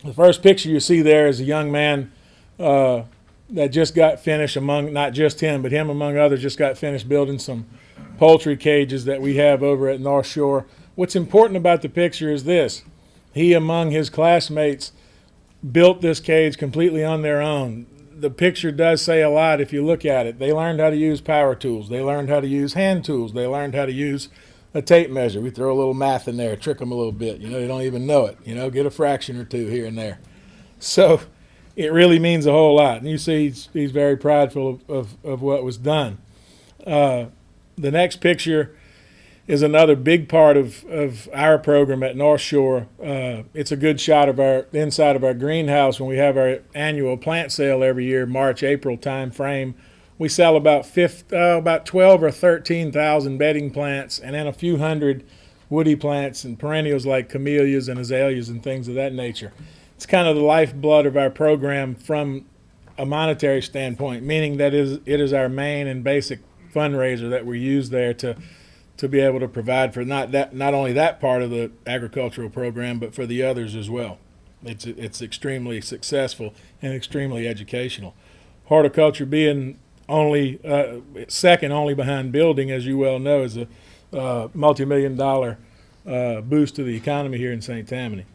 The first picture you see there is a young man that just got finished, among not just him, but him among others, just got finished building some poultry cages that we have over at North Shore. What's important about the picture is this. He, among his classmates, built this cage completely on their own. The picture does say a lot if you look at it. They learned how to use power tools. They learned how to use hand tools. They learned how to use a tape measure. We throw a little math in there, trick them a little bit. They don't even know it. Get a fraction or two here and there. So it really means a whole lot. And you see he's very prideful of what was done. The next picture is another big part of our program at North Shore. It's a good shot of our inside of our greenhouse when we have our annual plant sale every year, March, April time frame. We sell about 12 or 13,000 bedding plants, and then a few hundred woody plants and perennials like camellias and azaleas and things of that nature. It's kind of the lifeblood of our program from a monetary standpoint, meaning that it is our main and basic fundraiser that we use there to be able to provide for not only that part of the agricultural program, but for the others as well. It's extremely successful and extremely educational. Horticulture being only second only behind building, as you well know, is a multi-million-dollar boost to the economy here in St. Tammany.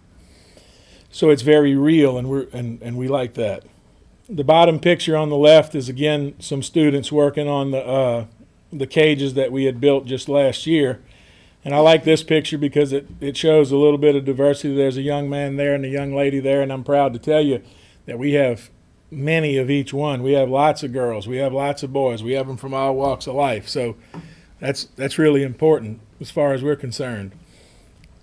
So it's very real, and we like that. The bottom picture on the left is again some students working on the cages that we had built just last year. And I like this picture because it shows a little bit of diversity. There's a young man there and a young lady there, and I'm proud to tell you that we have many of each one. We have lots of girls. We have lots of boys. We have them from all walks of life. So that's really important as far as we're concerned.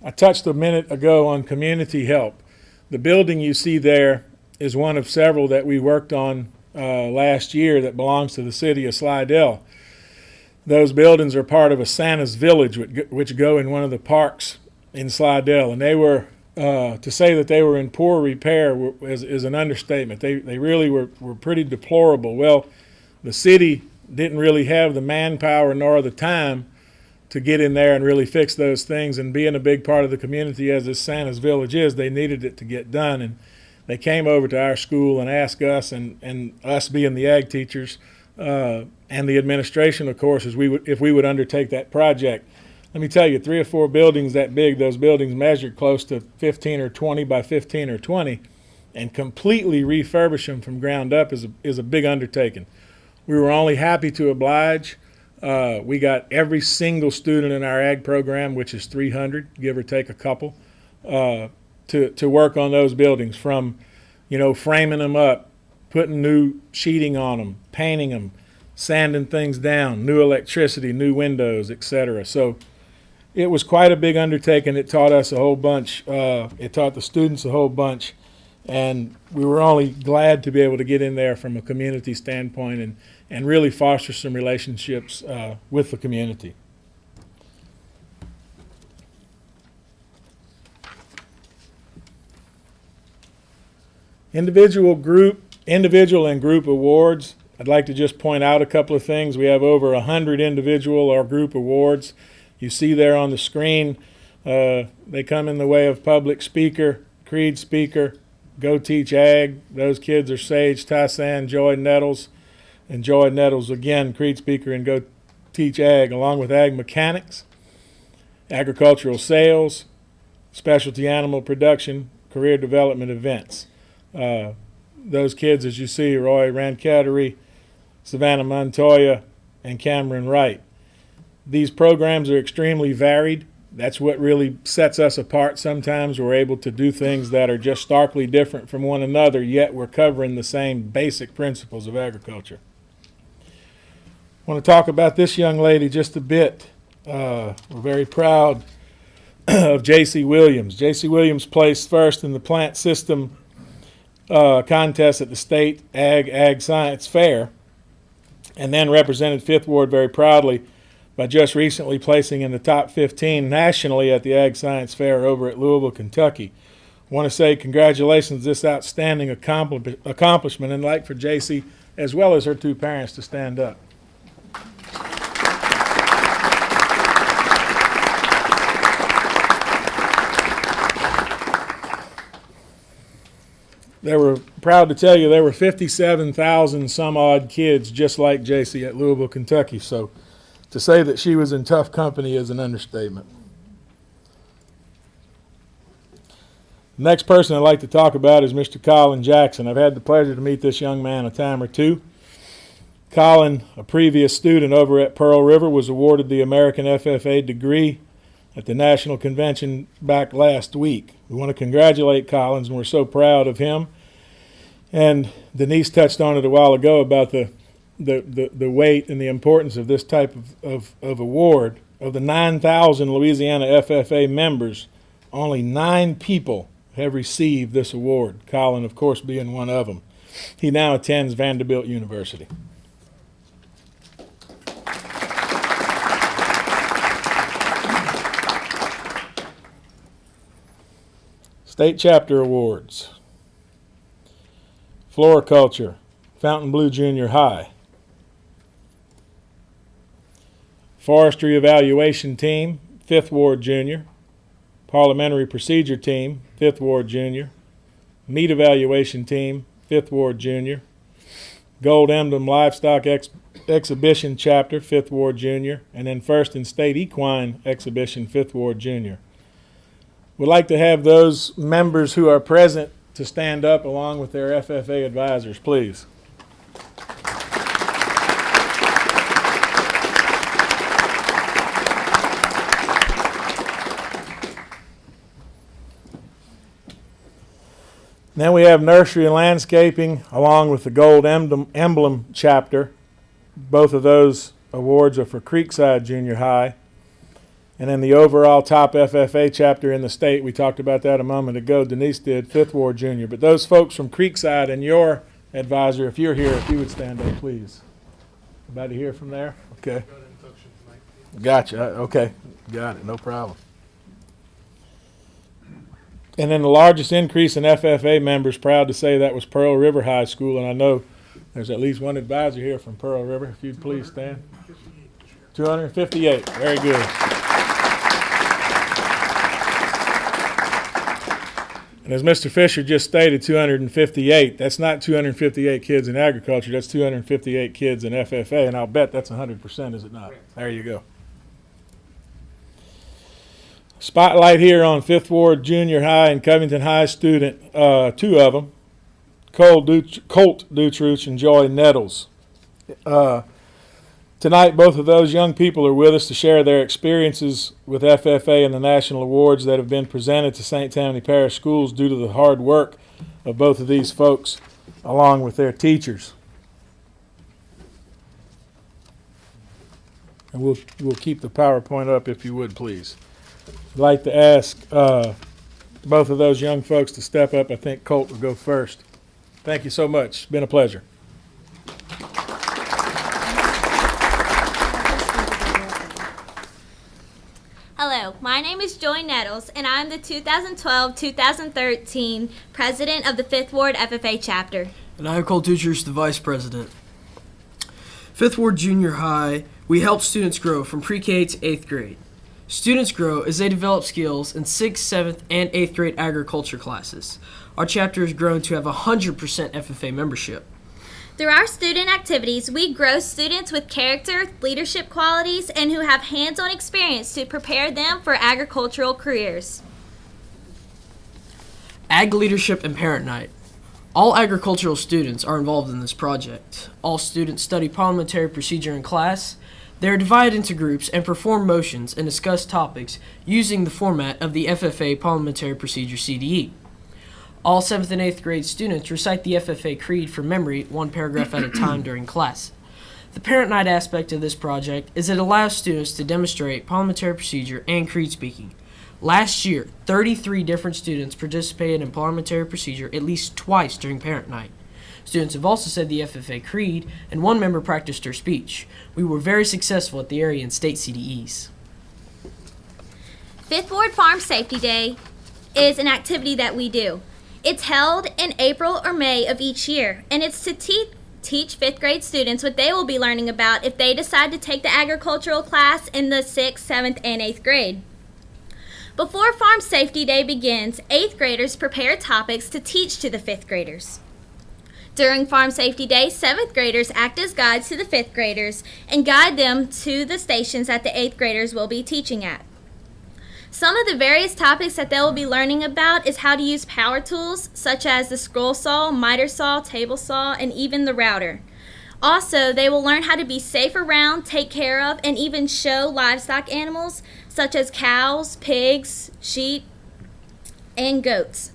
I touched a minute ago on community help. The building you see there is one of several that we worked on last year that belongs to the city of Slidell. Those buildings are part of a Santa's Village, which go in one of the parks in Slidell, and they were to say that they were in poor repair is an understatement. They really were pretty deplorable. Well, the city didn't really have the manpower nor the time to get in there and really fix those things. And being a big part of the community as this Santa's Village is, they needed it to get done. And they came over to our school and asked us, and us being the ag teachers and the administration, of course, if we would undertake that project. Let me tell you, 3 or 4 buildings that big, those buildings measured close to 15 or 20 by 15 or 20, and completely refurbish them from ground up is a big undertaking. We were only happy to oblige. We got every single student in our ag program, which is 300, give or take a couple, to work on those buildings, from, framing them up, putting new sheeting on them, painting them, sanding things down, new electricity, new windows, etc. So it was quite a big undertaking. It taught us a whole bunch. It taught the students a whole bunch. And we were only glad to be able to get in there from a community standpoint and really foster some relationships with the community. Individual and group awards. I'd like to just point out a couple of things. We have over 100 individual or group awards. You see there on the screen, they come in the way of public speaker, creed speaker, Go Teach Ag. Those kids are Sage Tysan, Joy Nettles, and Joy Nettles again, creed speaker and Go Teach Ag, along with Ag Mechanics, Agricultural Sales, Specialty Animal Production, Career Development Events. Those kids, as you see, Roy Rancatery, Savannah Montoya, and Cameron Wright. These programs are extremely varied. That's what really sets us apart. Sometimes we're able to do things that are just starkly different from one another, yet we're covering the same basic principles of agriculture. I want to talk about this young lady just a bit. We're very proud of J.C. Williams. J.C. Williams placed first in the plant system contest at the State Ag Science Fair, and then represented Fifth Ward very proudly by just recently placing in the top 15 nationally at the Ag Science Fair over at Louisville, Kentucky. I want to say congratulations, this outstanding accomplishment, and I'd like for J.C. as well as her 2 parents to stand up. They were proud to tell you there were 57,000 some odd kids just like J.C. at Louisville, Kentucky. So to say that she was in tough company is an understatement. The next person I'd like to talk about is Mr. Colin Jackson. I've had the pleasure to meet this young man a time or two. Colin, a previous student over at Pearl River, was awarded the American FFA degree at the National Convention back last week. We want to congratulate Collins, and we're so proud of him. And Denise touched on it a while ago about the weight and the importance of this type of award. Of the 9,000 Louisiana FFA members, only 9 people have received this award, Colin, of course, being one of them. He now attends Vanderbilt University. State Chapter Awards. Floriculture, Fontainebleau Junior High. Forestry Evaluation Team, 5th Ward Junior. Parliamentary Procedure Team, 5th Ward Junior. Meat Evaluation Team, 5th Ward Junior. Gold Emblem Livestock Exhibition Chapter, 5th Ward Junior. And then First and State Equine Exhibition, 5th Ward Junior. We'd like to have those members who are present to stand up along with their FFA advisors, please. Then we have Nursery and Landscaping along with the Gold Emblem Chapter. Both of those awards are for Creekside Junior High. And then the overall top FFA chapter in the state, we talked about that a moment ago, Denise did, 5th Ward Junior. But those folks from Creekside and your advisor, if you're here, if you would stand up, please. Anybody here from there? Okay. Gotcha. Okay. Got it. No problem. And then the largest increase in FFA members, proud to say that was Pearl River High School, and I know there's at least one advisor here from Pearl River. If you'd please stand. 258. Very good. And as Mr. Fisher just stated, 258. That's not 258 kids in agriculture. That's 258 kids in FFA, and I'll bet that's 100%, is it not? There you go. Spotlight here on Fifth Ward Junior High and Covington High student, two of them, Colt Dutruch and Joy Nettles. Tonight, both of those young people are with us to share their experiences with FFA and the national awards that have been presented to St. Tammany Parish Schools due to the hard work of both of these folks, along with their teachers. And we'll keep the PowerPoint up if you would, please. I'd like to ask both of those young folks to step up. I think Colt will go first. Thank you so much. It's been a pleasure. Hello, my name is Joy Nettles, and I'm the 2012-2013 president of the Fifth Ward FFA chapter. And I'm Colt Dutruch, the vice president. Fifth Ward Junior High, we help students grow from pre-K to 8th grade. Students grow as they develop skills in 6th, 7th, and 8th grade agriculture classes. Our chapter has grown to have 100% FFA membership. Through our student activities, we grow students with character, leadership qualities, and who have hands-on experience to prepare them for agricultural careers. Ag Leadership and Parent Night. All agricultural students are involved in this project. All students study parliamentary procedure in class. They are divided into groups and perform motions and discuss topics using the format of the FFA Parliamentary Procedure CDE. All 7th and 8th grade students recite the FFA Creed from memory, one paragraph at a time during class. The Parent Night aspect of this project is it allows students to demonstrate parliamentary procedure and creed speaking. Last year, 33 different students participated in parliamentary procedure at least twice during Parent Night. Students have also said the FFA Creed, and one member practiced her speech. We were very successful at the area and state CDEs. Fifth Ward Farm Safety Day is an activity that we do. It's held in April or May of each year, and it's to teach 5th grade students what they will be learning about if they decide to take the agricultural class in the 6th, 7th, and 8th grade. Before Farm Safety Day begins, 8th graders prepare topics to teach to the 5th graders. During Farm Safety Day, 7th graders act as guides to the 5th graders and guide them to the stations that the 8th graders will be teaching at. Some of the various topics that they will be learning about is how to use power tools, such as the scroll saw, miter saw, table saw, and even the router. Also, they will learn how to be safe around, take care of, and even show livestock animals, such as cows, pigs, sheep, and goats.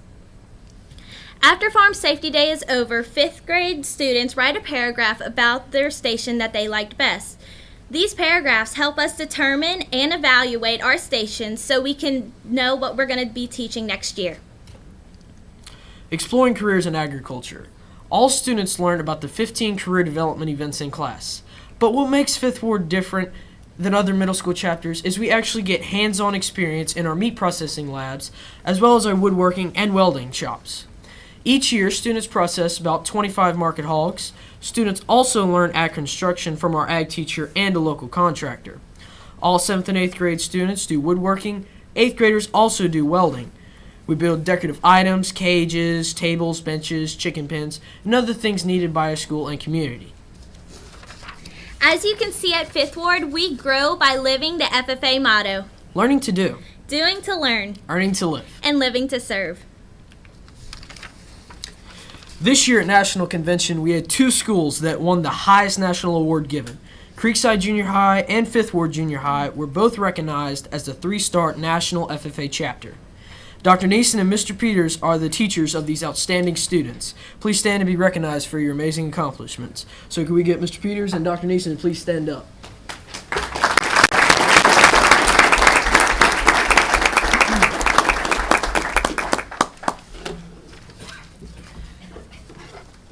After Farm Safety Day is over, 5th grade students write a paragraph about their station that they liked best. These paragraphs help us determine and evaluate our stations so we can know what we're going to be teaching next year. Exploring careers in agriculture. All students learn about the 15 career development events in class. But what makes Fifth Ward different than other middle school chapters is we actually get hands-on experience in our meat processing labs, as well as our woodworking and welding shops. Each year, students process about 25 market hogs. Students also learn ag construction from our ag teacher and a local contractor. All 7th and 8th grade students do woodworking. 8th graders also do welding. We build decorative items, cages, tables, benches, chicken pens, and other things needed by our school and community. As you can see at Fifth Ward, we grow by living the FFA motto. Learning to do. Doing to learn. Earning to live. And living to serve. This year at National Convention, we had 2 schools that won the highest national award given. Creekside Junior High and Fifth Ward Junior High were both recognized as the 3-star National FFA chapter. Dr. Neeson and Mr. Peters are the teachers of these outstanding students. Please stand and be recognized for your amazing accomplishments. So can we get Mr. Peters and Dr. Neeson to please stand up?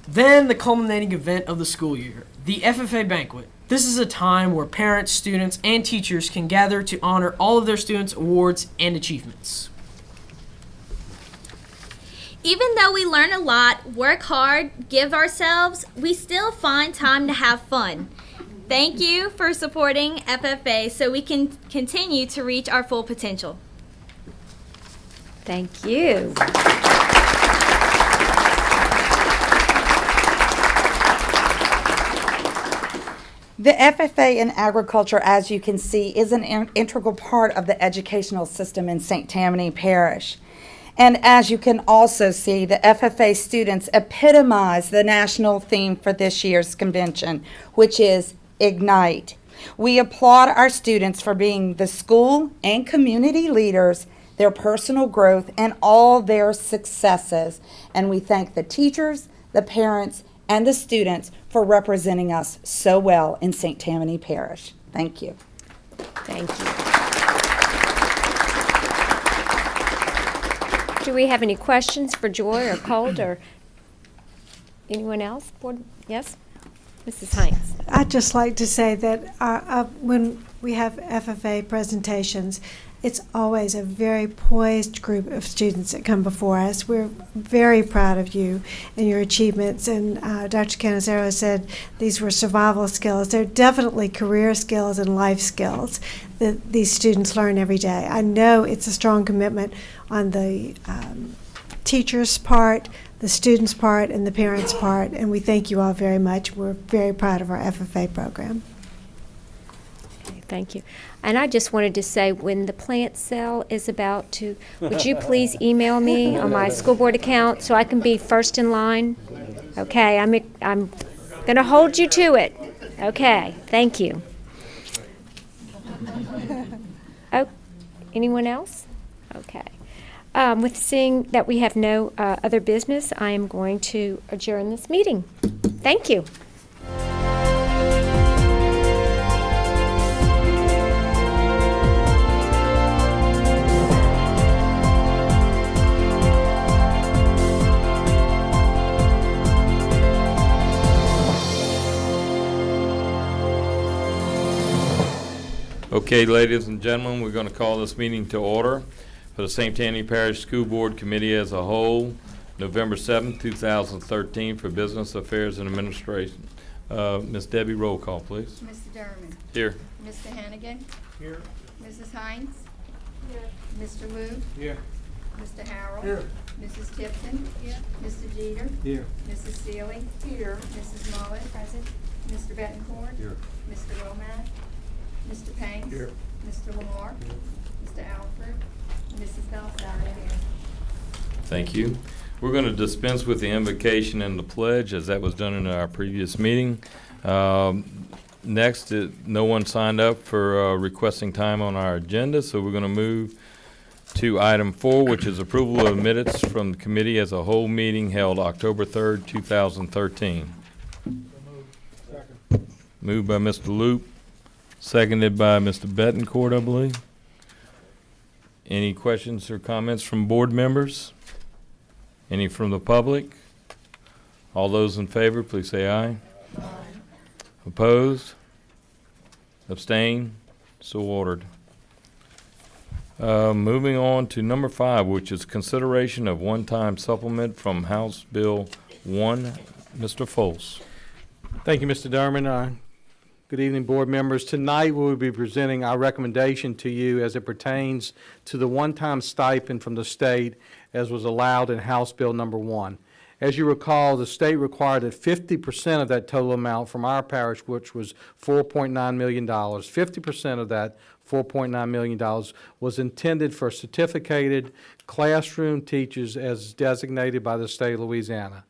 Then the culminating event of the school year, the FFA Banquet. This is a time where parents, students, and teachers can gather to honor all of their students' awards and achievements. Even though we learn a lot, work hard, give ourselves, we still find time to have fun. Thank you for supporting FFA so we can continue to reach our full potential. Thank you. The FFA in agriculture, as you can see, is an integral part of the educational system in St. Tammany Parish. And as you can also see, the FFA students epitomize the national theme for this year's convention, which is Ignite. We applaud our students for being the school and community leaders, their personal growth, and all their successes. And we thank the teachers, the parents, and the students for representing us so well in St. Tammany Parish. Thank you. Thank you. Do we have any questions for Joy or Colt or anyone else? Board? Yes? Mrs. Hines. I'd just like to say that when we have FFA presentations, it's always a very poised group of students that come before us. We're very proud of you and your achievements. And Dr. Canizero said these were survival skills. They're definitely career skills and life skills that these students learn every day. I know it's a strong commitment on the teachers' part, the students' part, and the parents' part. And we thank you all very much. We're very proud of our FFA program. Thank you. And I just wanted to say, when the plant sale is about to, would you please email me on my school board account so I can be first in line? Okay, I'm going to hold you to it. Okay, thank you. Oh, anyone else? Okay. With seeing that we have no other business, I am going to adjourn this meeting. Thank you. Okay, ladies and gentlemen, we're going to call this meeting to order for the St. Tammany Parish School Board Committee as a whole, November 7th, 2013, for Business Affairs and Administration. Ms. Debbie, roll call, please. Mr. Derman. Here. Mr. Hannigan. Here. Mrs. Hines. Here. Mr. Luke. Here. Mr. Harrell. Here. Mrs. Tipton. Here. Mr. Jeter. Here. Mrs. Seeley. Here. Mrs. Mullen. Present. Mr. Bettencourt. Here. Mr. Womack. Mr. Panks. Here. Mr. Lamar. Here. Mr. Alford. Mrs. Belsauer. Here. Thank you. We're going to dispense with the invocation and the pledge, as that was done in our previous meeting. Next, no one signed up for requesting time on our agenda, so we're going to move to item 4, which is approval of minutes from the committee as a whole meeting held October 3rd, 2013. Moved by Mr. Loop, seconded by Mr. Bettencourt, I believe. Any questions or comments from board members? Any from the public? All those in favor, please say aye. Aye. Opposed? Abstain? So ordered. Moving on to number 5, which is consideration of one-time supplement from House Bill 1. Mr. Foles. Thank you, Mr. Derman. Good evening, board members. Tonight we will be presenting our recommendation to you as it pertains to the one-time stipend from the state as was allowed in House Bill number 1. As you recall, the state required that 50% of that total amount from our parish, which was $4.9 million, 50% of that $4.9 million was intended for certificated classroom teachers as designated by the state of Louisiana.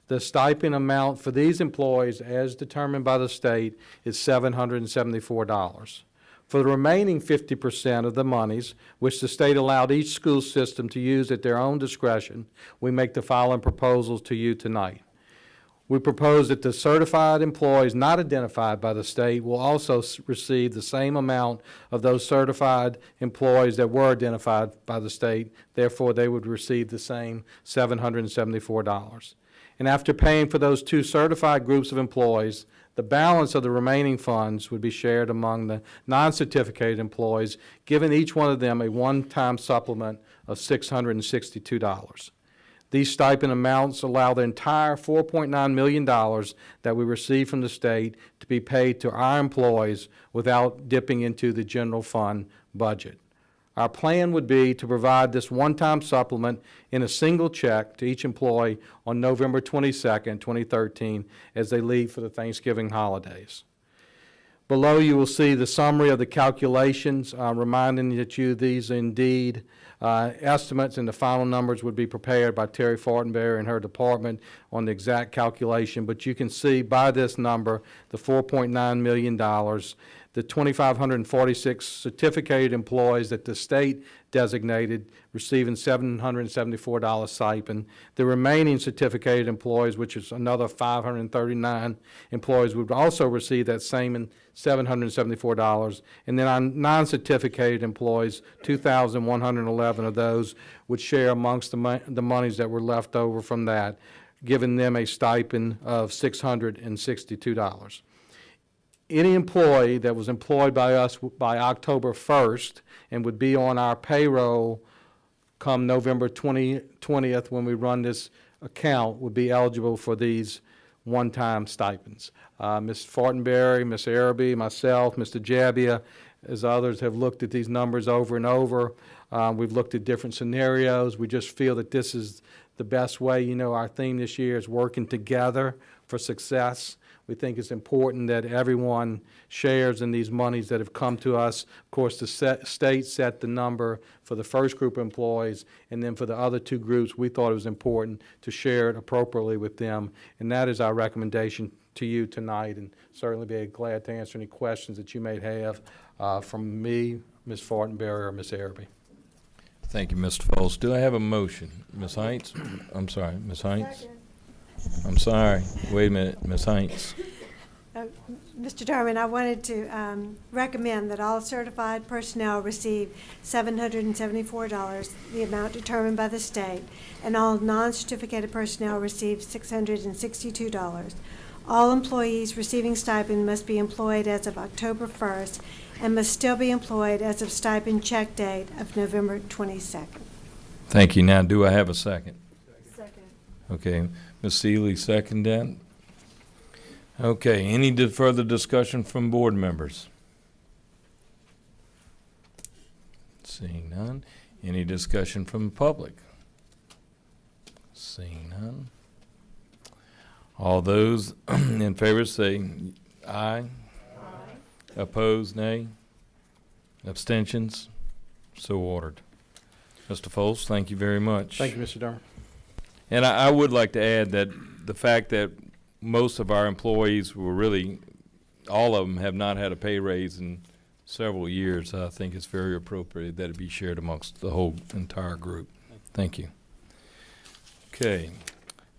The stipend amount for these employees, as determined by the state, is $774. For the remaining 50% of the monies, which the state allowed each school system to use at their own discretion, we make the following proposals to you tonight. We propose that the certified employees not identified by the state will also receive the same amount of those certified employees that were identified by the state. Therefore, they would receive the same $774. And after paying for those two certified groups of employees, the balance of the remaining funds would be shared among the non-certificated employees, giving each one of them a one-time supplement of $662. These stipend amounts allow the entire $4.9 million that we receive from the state to be paid to our employees without dipping into the general fund budget. Our plan would be to provide this one-time supplement in a single check to each employee on November 22nd, 2013, as they leave for the Thanksgiving holidays. Below you will see the summary of the calculations, reminding that these are indeed estimates, and the final numbers would be prepared by Terry Fortenberry and her department on the exact calculation. But you can see by this number, the $4.9 million, the 2,546 certificated employees that the state designated receiving $774 stipend. The remaining certificated employees, which is another 539 employees, would also receive that same $774. And then our non-certificated employees, 2,111 of those would share amongst the monies that were left over from that, giving them a stipend of $662. Any employee that was employed by us by October 1st and would be on our payroll come November 20th when we run this account would be eligible for these one-time stipends. Ms. Fortenberry, Ms. Araby, myself, Mr. Jabbia, as others have looked at these numbers over and over. We've looked at different scenarios. We just feel that this is the best way. You know, our theme this year is working together for success. We think it's important that everyone shares in these monies that have come to us. Of course, the state set the number for the first group of employees, and then for the other two groups, we thought it was important to share it appropriately with them. And that is our recommendation to you tonight, and certainly be glad to answer any questions that you may have from me, Ms. Fortenberry, or Ms. Araby. Thank you, Mr. Foles. Do I have a motion? Ms. Heinz? I'm sorry, Ms. Heinz? I'm sorry. Wait a minute, Ms. Heinz. Mr. Darman, I wanted to recommend that all certified personnel receive $774, the amount determined by the state, and all non-certificated personnel receive $662. All employees receiving stipend must be employed as of October 1st and must still be employed as of stipend check date of November 22nd. Thank you. Now, do I have a second? Second. Okay, Ms. Seeley, second that. Okay, any further discussion from board members? Seeing none. Any discussion from the public? Seeing none. All those in favor say aye. Aye. Opposed, nay. Abstentions? So ordered. Mr. Foles, thank you very much. Thank you, Mr. Darman. And I would like to add that the fact that most of our employees were really, all of them have not had a pay raise in several years. I think it's very appropriate that it be shared amongst the whole entire group. Thank you. Okay.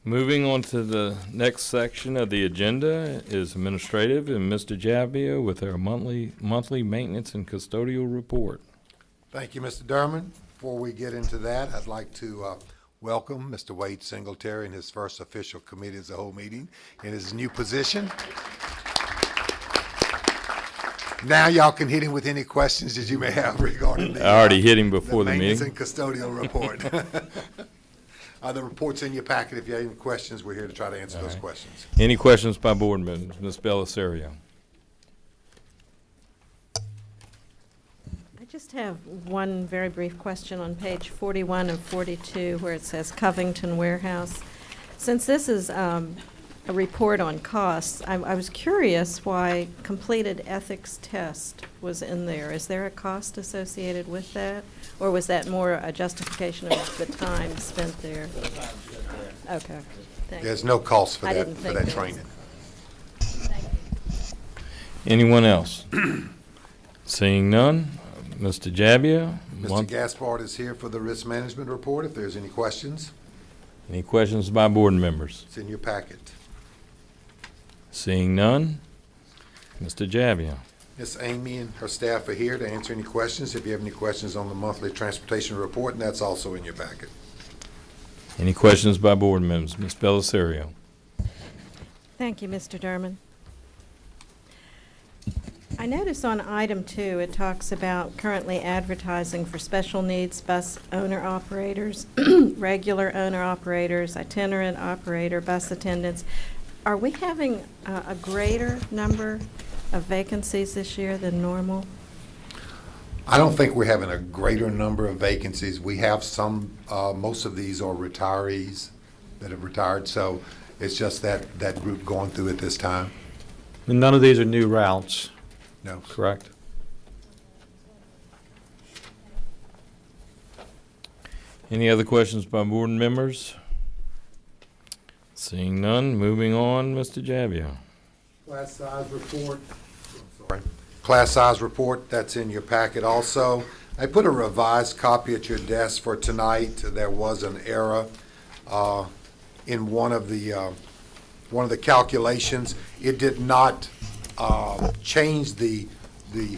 Moving on to the next section of the agenda is administrative, and Mr. Jabbia with our monthly maintenance and custodial report. Thank you, Mr. Durman. Before we get into that, I'd like to welcome Mr. Wade Singletary in his first official committee as a whole meeting in his new position. Now y'all can hit him with any questions that you may have regarding the, I already hit him before the maintenance meeting. and custodial report. The report's in your packet. If you have any questions, we're here to try to answer those questions. Any questions by board members? Ms. Bellisario. I just have one very brief question on page 41 and 42 where it says Covington Warehouse. Since this is a report on costs, I was curious why completed ethics test was in there. Is there a cost associated with that? Or was that more a justification of the time spent there? Okay. Thanks. There's no cost for I that, didn't for think that there was. training. Anyone else? Seeing none, Mr. Jabbia. Mr. Gaspard is here for the risk management report, if there's any questions. Any questions by board members? It's in your packet. Seeing none, Mr. Jabbia. Miss Amy and her staff are here to answer any questions. If you have any questions on the monthly transportation report, and that's also in your packet. Any questions by board members? Ms. Bellisario. Thank you, Mr. Durman. I notice on item 2, it talks about currently advertising for special needs bus owner-operators, regular owner-operators, itinerant operator, bus attendants. Are we having a greater number of vacancies this year than normal? I don't think we're having a greater number of vacancies. We have some, most of these are retirees that have retired, so it's just that group going through at this time. And none of these are new routes, No. correct? Any other questions by board members? Seeing none, moving on, Mr. Jabbia. Class size report. Sorry. Class size report, that's in your packet also. I put a revised copy at your desk for tonight. There was an error in one of the calculations. It did not change the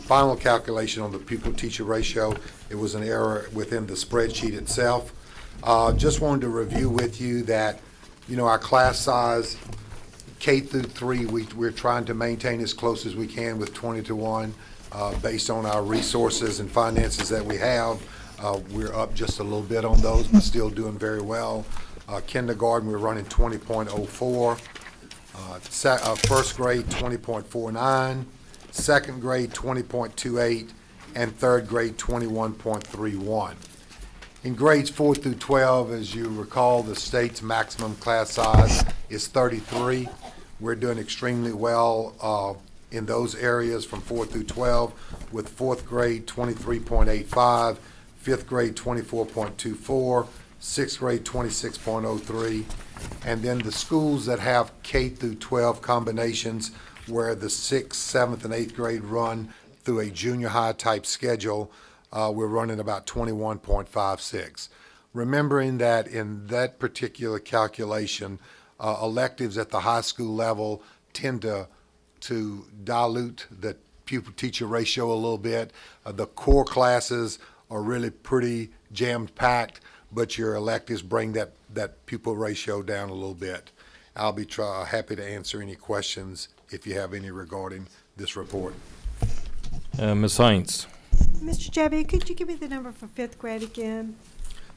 final calculation on the pupil-teacher ratio. It was an error within the spreadsheet itself. Just wanted to review with you that, you know, our class size, K through 3, we're trying to maintain as close as we can with 20-to-1 based on our resources and finances that we have. We're up just a little bit on those, but still doing very well. Kindergarten, we're running 20.04. First grade, 20.49. Second grade, 20.28. And third grade, 21.31. In grades 4 through 12, as you recall, the state's maximum class size is 33. We're doing extremely well in those areas from 4 through 12, with fourth grade 23.85, fifth grade 24.24, sixth grade 26.03, and then the schools that have K through 12 combinations where the 6th, 7th, and 8th grade run through a junior high type schedule, we're running about 21.56. Remembering that in that particular calculation, electives at the high school level tend to dilute the pupil-teacher ratio a little bit. The core classes are really pretty jam-packed, but your electives bring that pupil ratio down a little bit. I'll be happy to answer any questions if you have any regarding this report. Ms. Hines. Mr. Jabbia, could you give me the number for 5th grade again?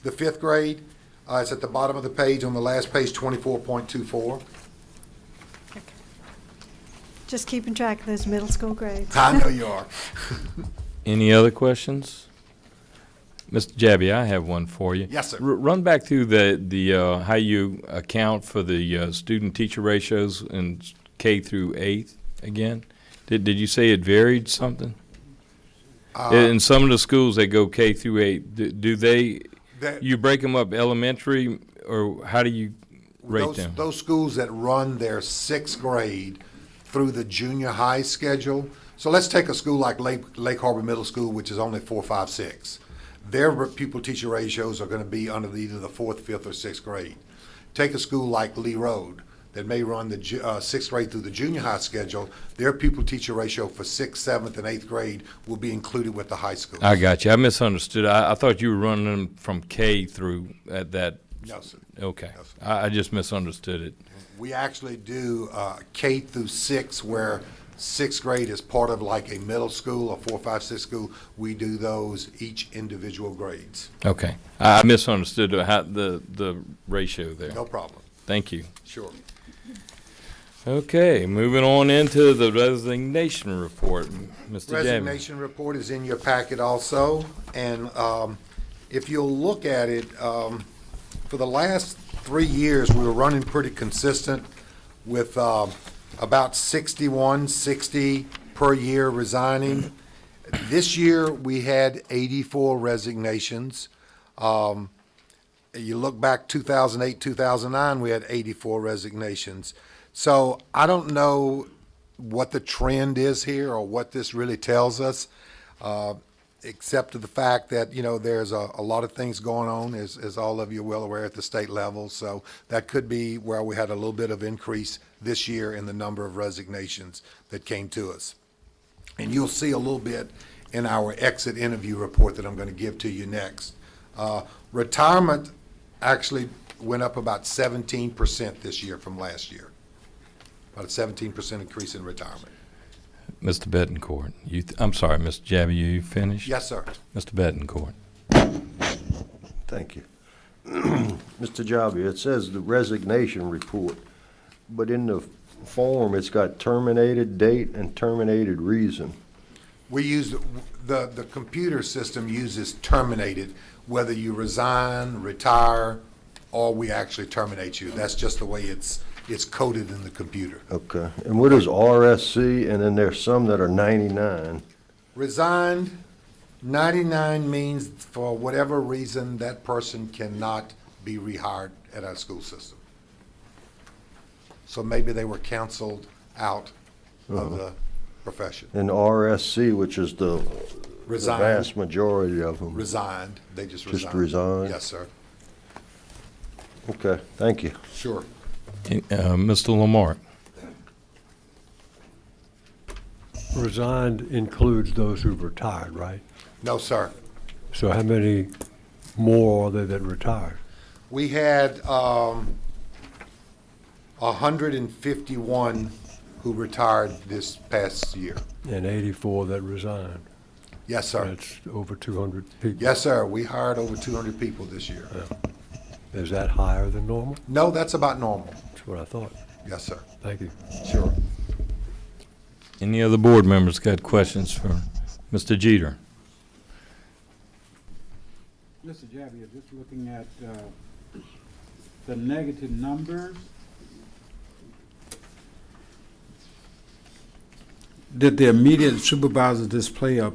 The 5th grade, it's at the bottom of the page, on the last page, 24.24. Just keeping track of those middle school grades. I know you are. Any other questions? Mr. Jabbia, I have one for you. Yes, sir. Run back through the how you account for the student-teacher ratios in K through 8 again. Did you say it varied something? In some of the schools that go K through 8, do they, you break them up elementary, or how do you rate them? Those schools that run their 6th grade through the junior high schedule. So let's take a school like Lake Harbor Middle School, which is only 4, 5, 6. Their pupil-teacher ratios are going to be under either the 4th, 5th, or 6th grade. Take a school like Lee Road that may run the 6th grade through the junior high schedule. Their pupil-teacher ratio for 6th, 7th, and 8th grade will be included with the high school. I got you. I misunderstood. I thought you were running them from K through at that. No, sir. Okay. No, sir. I just misunderstood it. We actually do K through 6, where 6th grade is part of like a middle school, a 4, 5, 6 school. We do those each individual grades. Okay. I misunderstood the ratio there. No problem. Thank you. Sure. Okay, moving on into the resignation report. Mr. Jammie. Resignation report is in your packet also, and if you'll look at it, for the last 3 years, we were running pretty consistent with about 61, 60 per year resigning. This year, we had 84 resignations. You look back 2008, 2009, we had 84 resignations. So I don't know what the trend is here or what this really tells us, except to the fact that, you know, there's a lot of things going on, as all of you are well aware, at the state level. So that could be where we had a little bit of increase this year in the number of resignations that came to us. And you'll see a little bit in our exit interview report that I'm going to give to you next. Retirement actually went up about 17% this year from last year. About a 17% increase in retirement. Mr. Bettencourt, I'm sorry, Mr. Jabby, you finished? Yes, sir. Mr. Bettencourt. Thank you. Mr. Jabi, it says the resignation report, but in the form, it's got terminated date and terminated reason. We use, the computer system uses terminated, whether you resign, retire, or we actually terminate you. That's just the way it's coded in the computer. Okay. And what is RSC? And then there's some that are 99. Resigned, 99 means for whatever reason, that person cannot be rehired at our school system. So maybe they were canceled out of the profession. And RSC, which is the Resigned. vast majority of them. Resigned, they just resigned. Just resigned? Yes, sir. Okay, thank you. Sure. Mr. Lamarck. Resigned includes those who've retired, right? No, sir. So how many more are there that retired? We had 151 who retired this past year. And 84 that resigned. Yes, sir. That's over 200 people. Yes, sir. We hired over 200 people this year. Is that higher than normal? No, that's about normal. That's what I thought. Yes, sir. Thank you. Sure. Any other board members got questions for Mr. Jeter? Mr. Jabby, just looking at the negative numbers, did the immediate supervisor display a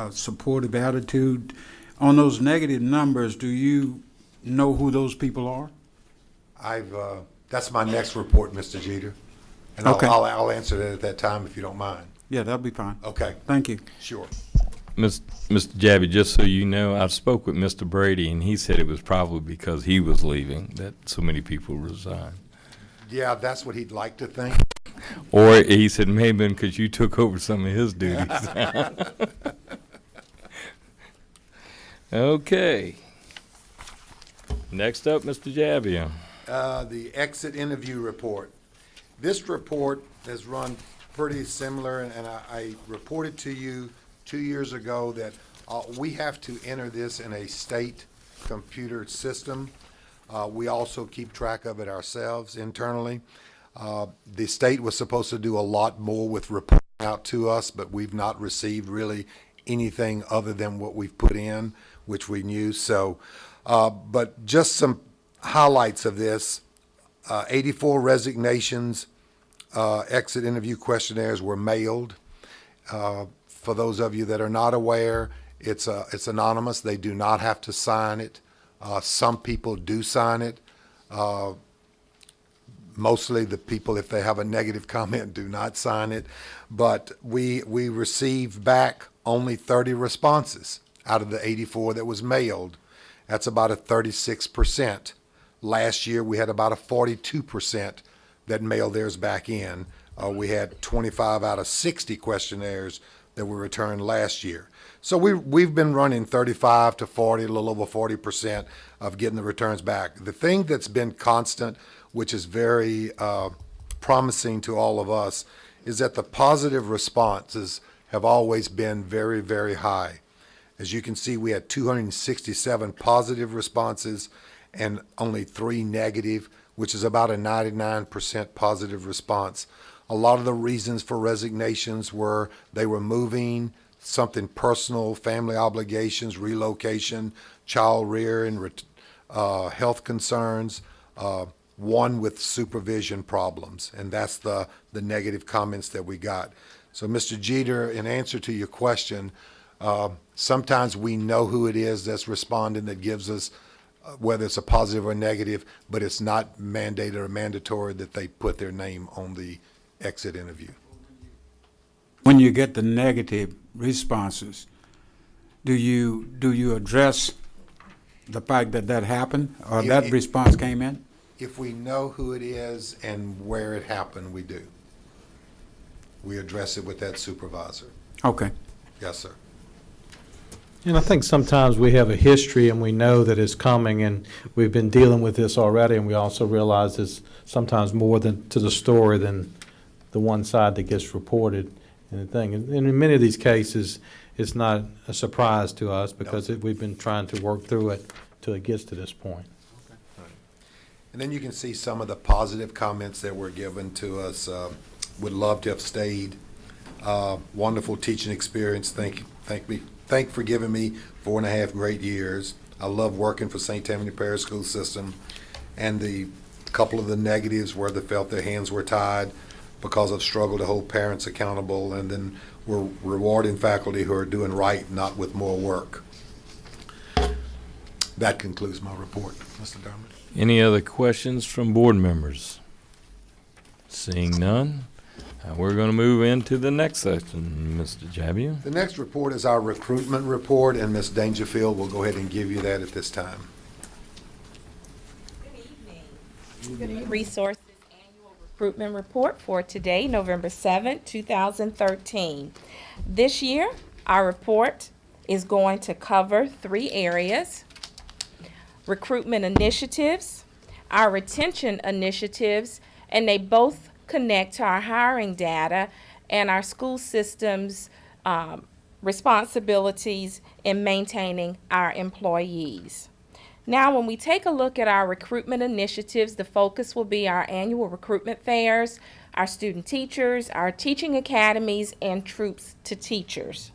supportive attitude? On those negative numbers, do you know who those people are? That's my next report, Mr. Jeter. And Okay. I'll answer that at that time if you don't mind. Yeah, that'll be fine. Okay. Thank you. Sure. Mr. Jabby, just so you know, I spoke with Mr. Brady, and he said it was probably because he was leaving that so many people resigned. Yeah, that's what he'd like to think. Or he said maybe because you took over some of his duties. Okay. Next up, Mr. Jabby. The exit interview report. This report has run pretty similar, and I reported to you 2 years ago that we have to enter this in a state computer system. We also keep track of it ourselves internally. The state was supposed to do a lot more with reporting out to us, but we've not received really anything other than what we've put in, which we knew. So, but just some highlights of this. 84 resignations, exit interview questionnaires were mailed. For those of you that are not aware, it's anonymous. They do not have to sign it. Some people do sign it. Mostly the people, if they have a negative comment, do not sign it. But we received back only 30 responses out of the 84 that was mailed. That's about a 36%. Last year, we had about a 42% that mailed theirs back in. We had 25 out of 60 questionnaires that were returned last year. So we've been running 35 to 40, a little over 40% of getting the returns back. The thing that's been constant, which is very promising to all of us, is that the positive responses have always been very, very high. As you can see, we had 267 positive responses and only 3 negative, which is about a 99% positive response. A lot of the reasons for resignations were they were moving, something personal, family obligations, relocation, child rearing, health concerns, one with supervision problems, and that's the negative comments that we got. So, Mr. Jeter, in answer to your question, sometimes we know who it is that's responding that gives us whether it's a positive or negative, but it's not mandated or mandatory that they put their name on the exit interview. When you get the negative responses, do you address the fact that that happened or that response came in? If we know who it is and where it happened, we do. We address it with that supervisor. Okay. Yes, sir. And I think sometimes we have a history and we know that it's coming and we've been dealing with this already, and we also realize there's sometimes more than to the story than the one side that gets reported. and the thing. And in many of these cases, it's not a surprise to us because we've been trying to work through it till it gets to this point. And then you can see some of the positive comments that were given to us. Would love to have stayed. Wonderful teaching experience. Thank for giving me 4.5 great years. I love working for St. Tammany Parish School System. And the couple of the negatives where they felt their hands were tied because of struggle to hold parents accountable, and then we're rewarding faculty who are doing right, not with more work. That concludes my report, Mr. Dermott. Any other questions from board members? Seeing none, we're going to move into the next section, Mr. Jabbia. The next report is our recruitment report, and Ms. Dangerfield will go ahead and give you that at this time. Resources Annual Recruitment Report for today, November 7th, 2013. This year, our report is going to cover 3 areas: recruitment initiatives, our retention initiatives, and they both connect to our hiring data and our school system's responsibilities in maintaining our employees. Now, when we take a look at our recruitment initiatives, the focus will be our annual recruitment fairs, our student teachers, our teaching academies, and troops to teachers.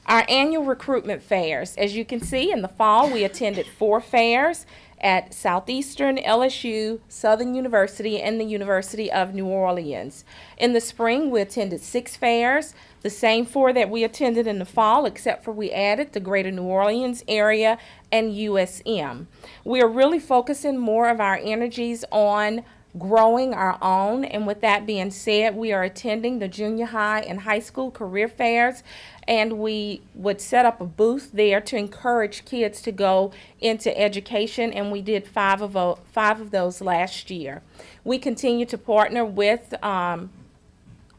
Our annual recruitment fairs, as you can see, in the fall we attended 4 fairs at Southeastern, LSU, Southern University, and the University of New Orleans. In the spring, we attended 6 fairs, the same 4 that we attended in the fall, except for we added the Greater New Orleans area and USM. We are really focusing more of our energies on growing our own, and with that being said, we are attending the junior high and high school career fairs, and we would set up a booth there to encourage kids to go into education, and we did 5 of those last year. We continue to partner with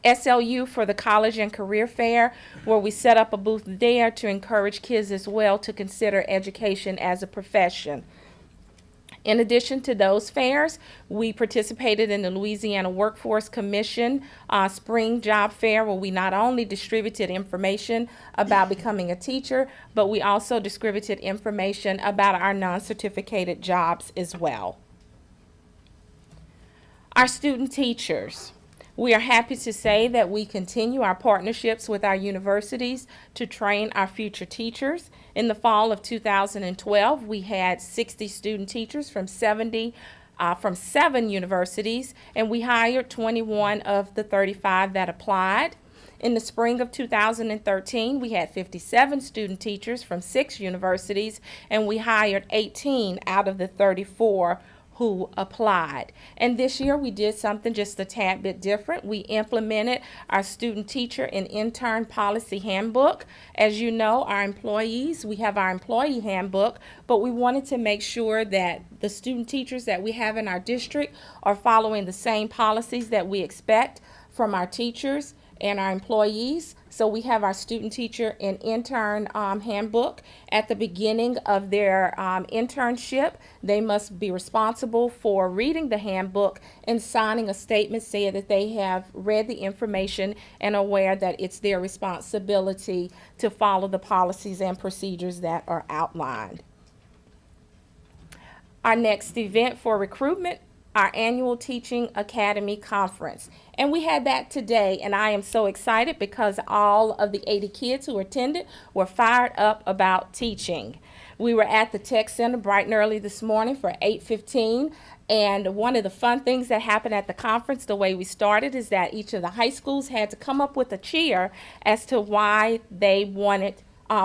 SLU for the College and Career Fair, where we set up a booth there to encourage kids as well to consider education as a profession. In addition to those fairs, we participated in the Louisiana Workforce Commission Spring Job Fair, where we not only distributed information about becoming a teacher, but we also distributed information about our non-certificated jobs as well. Our student teachers. We are happy to say that we continue our partnerships with our universities to train our future teachers. In the fall of 2012, we had 60 student teachers from 7 universities, and we hired 21 of the 35 that applied. In the spring of 2013, we had 57 student teachers from 6 universities, and we hired 18 out of the 34 who applied. And this year we did something just a tad bit different. We implemented our student teacher and intern policy handbook. As you know, our employees, we have our employee handbook, but we wanted to make sure that the student teachers that we have in our district are following the same policies that we expect from our teachers and our employees. So we have our student teacher and intern handbook. At the beginning of their internship, they must be responsible for reading the handbook and signing a statement saying that they have read the information and are aware that it's their responsibility to follow the policies and procedures that are outlined. Our next event for recruitment, our annual Teaching Academy Conference. And we had that today, and I am so excited because all of the 80 kids who attended were fired up about teaching. We were at the Tech Center bright and early this morning for 8:15, and one of the fun things that happened at the conference, the way we started, is that each of the high schools had to come up with a cheer as to why they wanted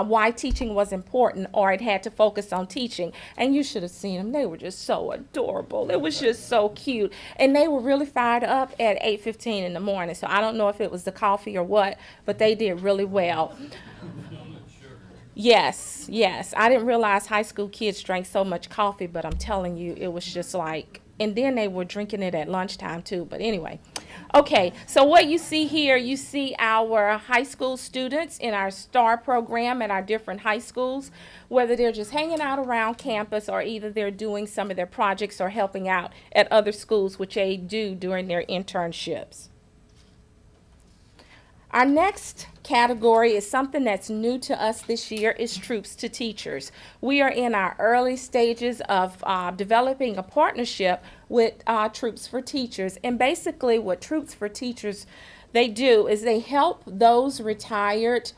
why teaching was important, or it had to focus on teaching. And you should have seen them. They were just so adorable. It was just so cute. And they were really fired up at 8:15 in the morning. So I don't know if it was the coffee or what, but they did really well. Yes, yes. I didn't realize high school kids drank so much coffee, but I'm telling you, it was just like, and then they were drinking it at lunchtime too. But anyway. Okay, so what you see here, you see our high school students in our STAR program at our different high schools, whether they're just hanging out around campus or either they're doing some of their projects or helping out at other schools, which they do during their internships. Our next category is something that's new to us this year, is Troops to Teachers. We are in our early stages of developing a partnership with Troops for Teachers. And basically what Troops for Teachers, they do is they help those retired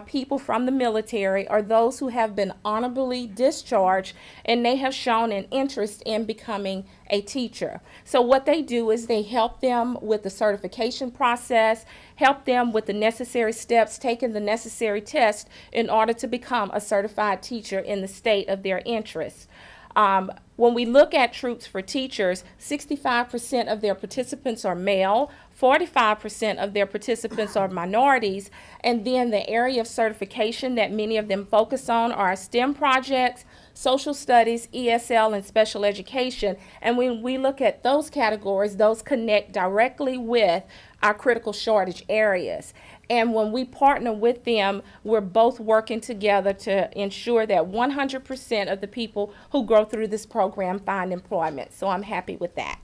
people from the military or those who have been honorably discharged and they have shown an interest in becoming a teacher. So what they do is they help them with the certification process, help them with the necessary steps, taking the necessary tests in order to become a certified teacher in the state of their interest. When we look at Troops for Teachers, 65% of their participants are male, 45% of their participants are minorities, and then the area of certification that many of them focus on are STEM projects, social studies, ESL, and special education. And when we look at those categories, those connect directly with our critical shortage areas. And when we partner with them, we're both working together to ensure that 100% of the people who go through this program find employment. So I'm happy with that.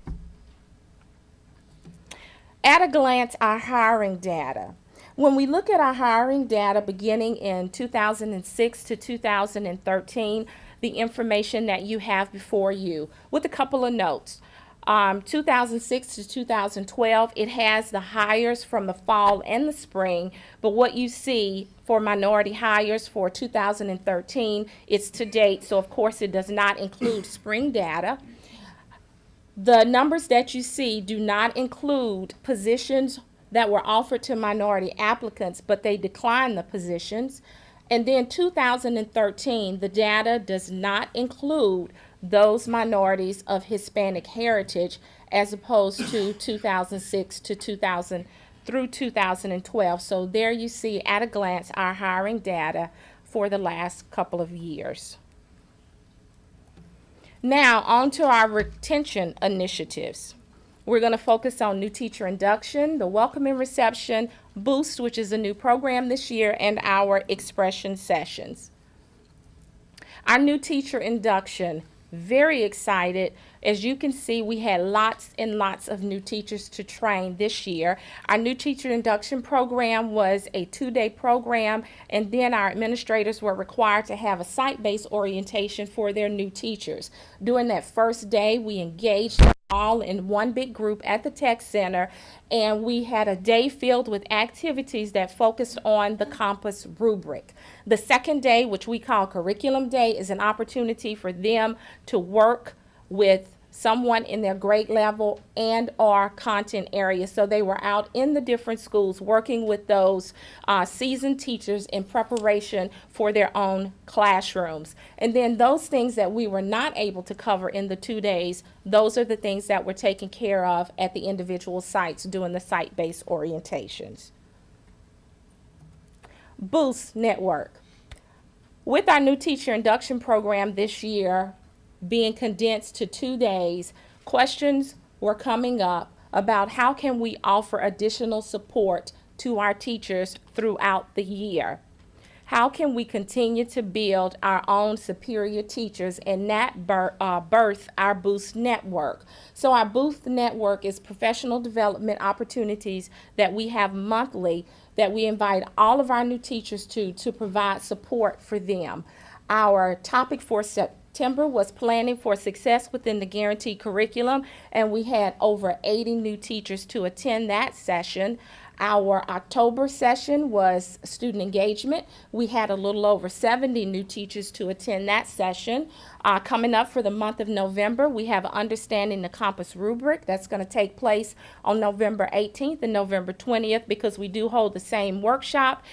At a glance, our hiring data. When we look at our hiring data beginning in 2006 to 2013, the information that you have before you, with a couple of notes. 2006 to 2012, it has the hires from the fall and the spring, but what you see for minority hires for 2013, it's to date, so of course it does not include spring data. The numbers that you see do not include positions that were offered to minority applicants, but they declined the positions. And then 2013, the data does not include those minorities of Hispanic heritage as opposed to 2006 to 2000 through 2012. So there you see at a glance our hiring data for the last couple of years. Now on to our retention initiatives. We're going to focus on new teacher induction, the welcome and reception, Boost, which is a new program this year, and our expression sessions. Our new teacher induction, very excited. As you can see, we had lots and lots of new teachers to train this year. Our new teacher induction program was a 2-day program, and then our administrators were required to have a site-based orientation for their new teachers. During that first day, we engaged all in one big group at the Tech Center, and we had a day filled with activities that focused on the Compass rubric. The second day, which we call Curriculum Day, is an opportunity for them to work with someone in their grade level and or content area. So they were out in the different schools working with those seasoned teachers in preparation for their own classrooms. And then those things that we were not able to cover in the 2 days, those are the things that were taken care of at the individual sites doing the site-based orientations. Boost Network. With our new teacher induction program this year, being condensed to 2 days, questions were coming up about how can we offer additional support to our teachers throughout the year. How can we continue to build our own superior teachers and that birth our Boost Network? So our Boost Network is professional development opportunities that we have monthly that we invite all of our new teachers to provide support for them. Our topic for September was planning for success within the guaranteed curriculum, and we had over 80 new teachers to attend that session. Our October session was student engagement. We had a little over 70 new teachers to attend that session. Coming up for the month of November, we have Understanding the Compass rubric. That's going to take place on November 18th and November 20th because we do hold the same workshop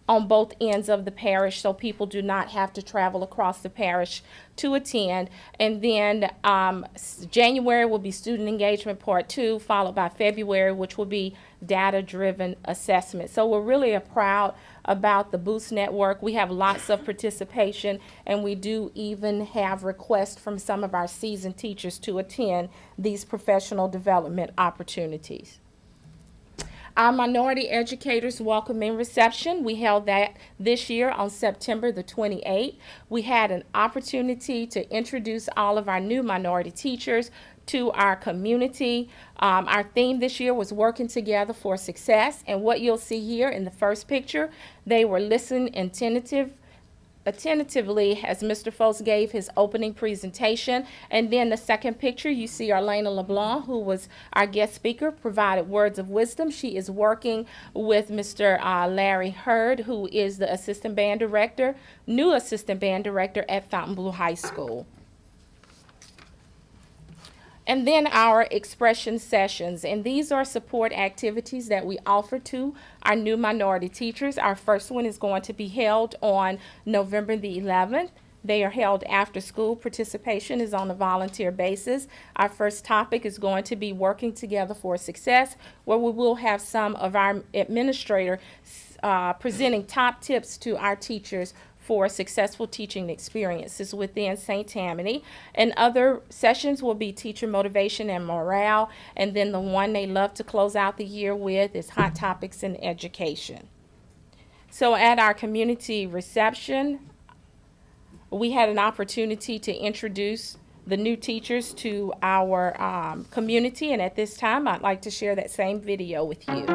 on both ends of the parish, so people do not have to travel across the parish to attend. And then January will be Student Engagement Part 2, followed by February, which will be data-driven assessment. So we're really proud about the Boost Network. We have lots of participation, and we do even have requests from some of our seasoned teachers to attend these professional development opportunities. Our Minority Educators Welcome and Reception, we held that this year on September the 28th. We had an opportunity to introduce all of our new minority teachers to our community. Our theme this year was Working Together for Success, and what you'll see here in the first picture, they were listening attentively as Mr. Foltz gave his opening presentation. And then the second picture, you see Arlena LeBlanc, who was our guest speaker, provided words of wisdom. She is working with Mr. Larry Hurd, who is the assistant band director, new assistant band director at Fontainebleau High School. And then our expression sessions, and these are support activities that we offer to our new minority teachers. Our first one is going to be held on November the 11th. They are held after school. Participation is on a volunteer basis. Our first topic is going to be Working Together for Success, where we will have some of our administrators presenting top tips to our teachers for successful teaching experiences within St. Tammany. And other sessions will be teacher motivation and morale. And then the one they love to close out the year with is Hot Topics in Education. So at our community reception, we had an opportunity to introduce the new teachers to our community. And at this time, I'd like to share that same video with you.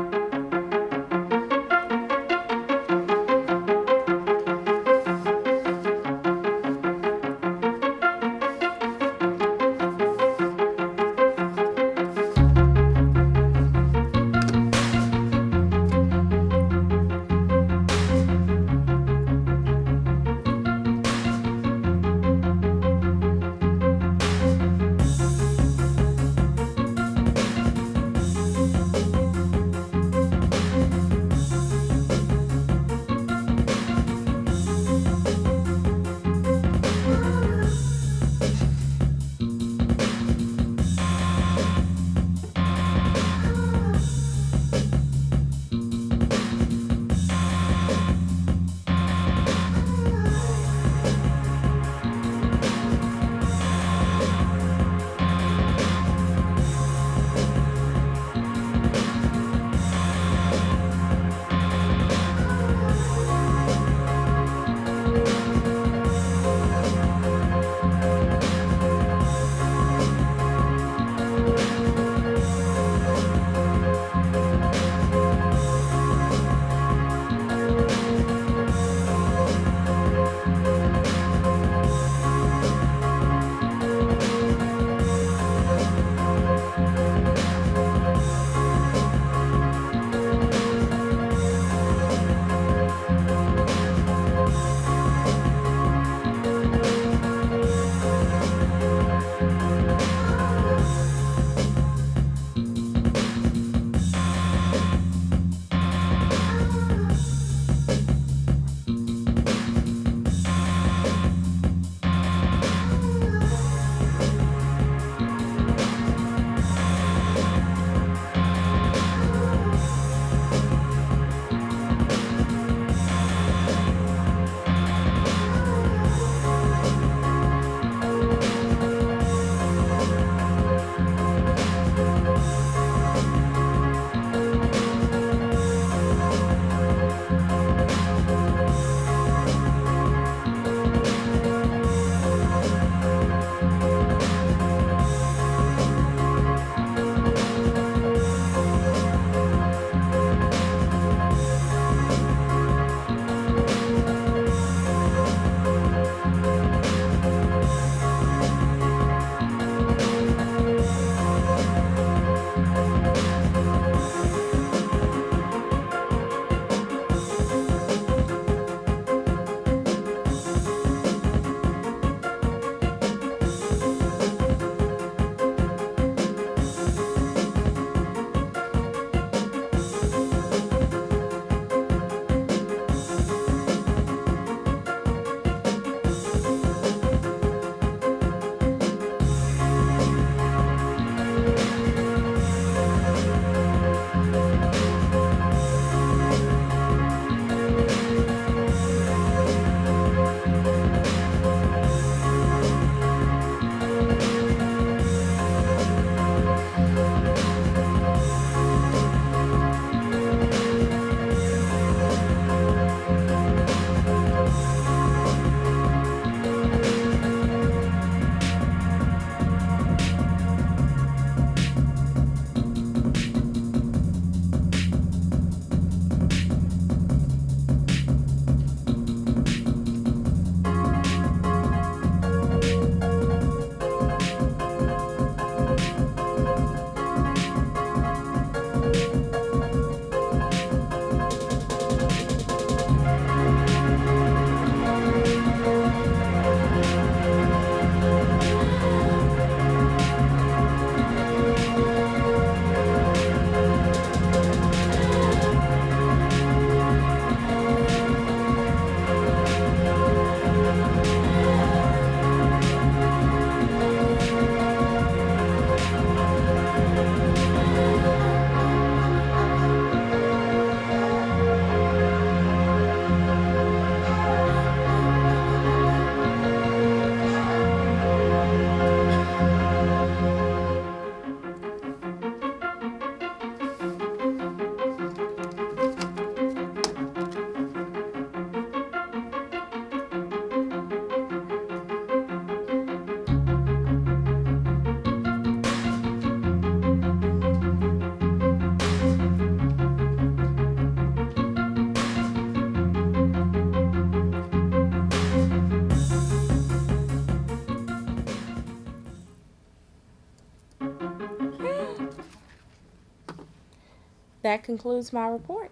That concludes my report.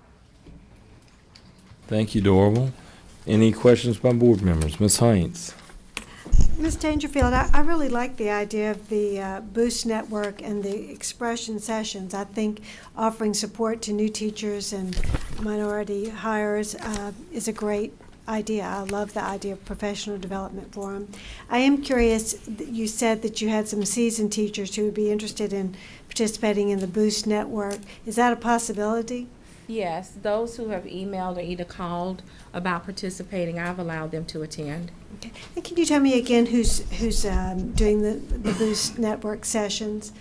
Thank you, Dorval. Any questions by board members? Ms. Heinz? Ms. Dangerfield, I really like the idea of the Boost Network and the expression sessions. I think offering support to new teachers and minority hires is a great idea. I love the idea of professional development for them. I am curious, you said that you had some seasoned teachers who would be interested in participating in the Boost Network. Is that a possibility? Yes, those who have emailed or either called about participating, I've allowed them to attend. Okay. And can you tell me again who's doing the Boost Network sessions?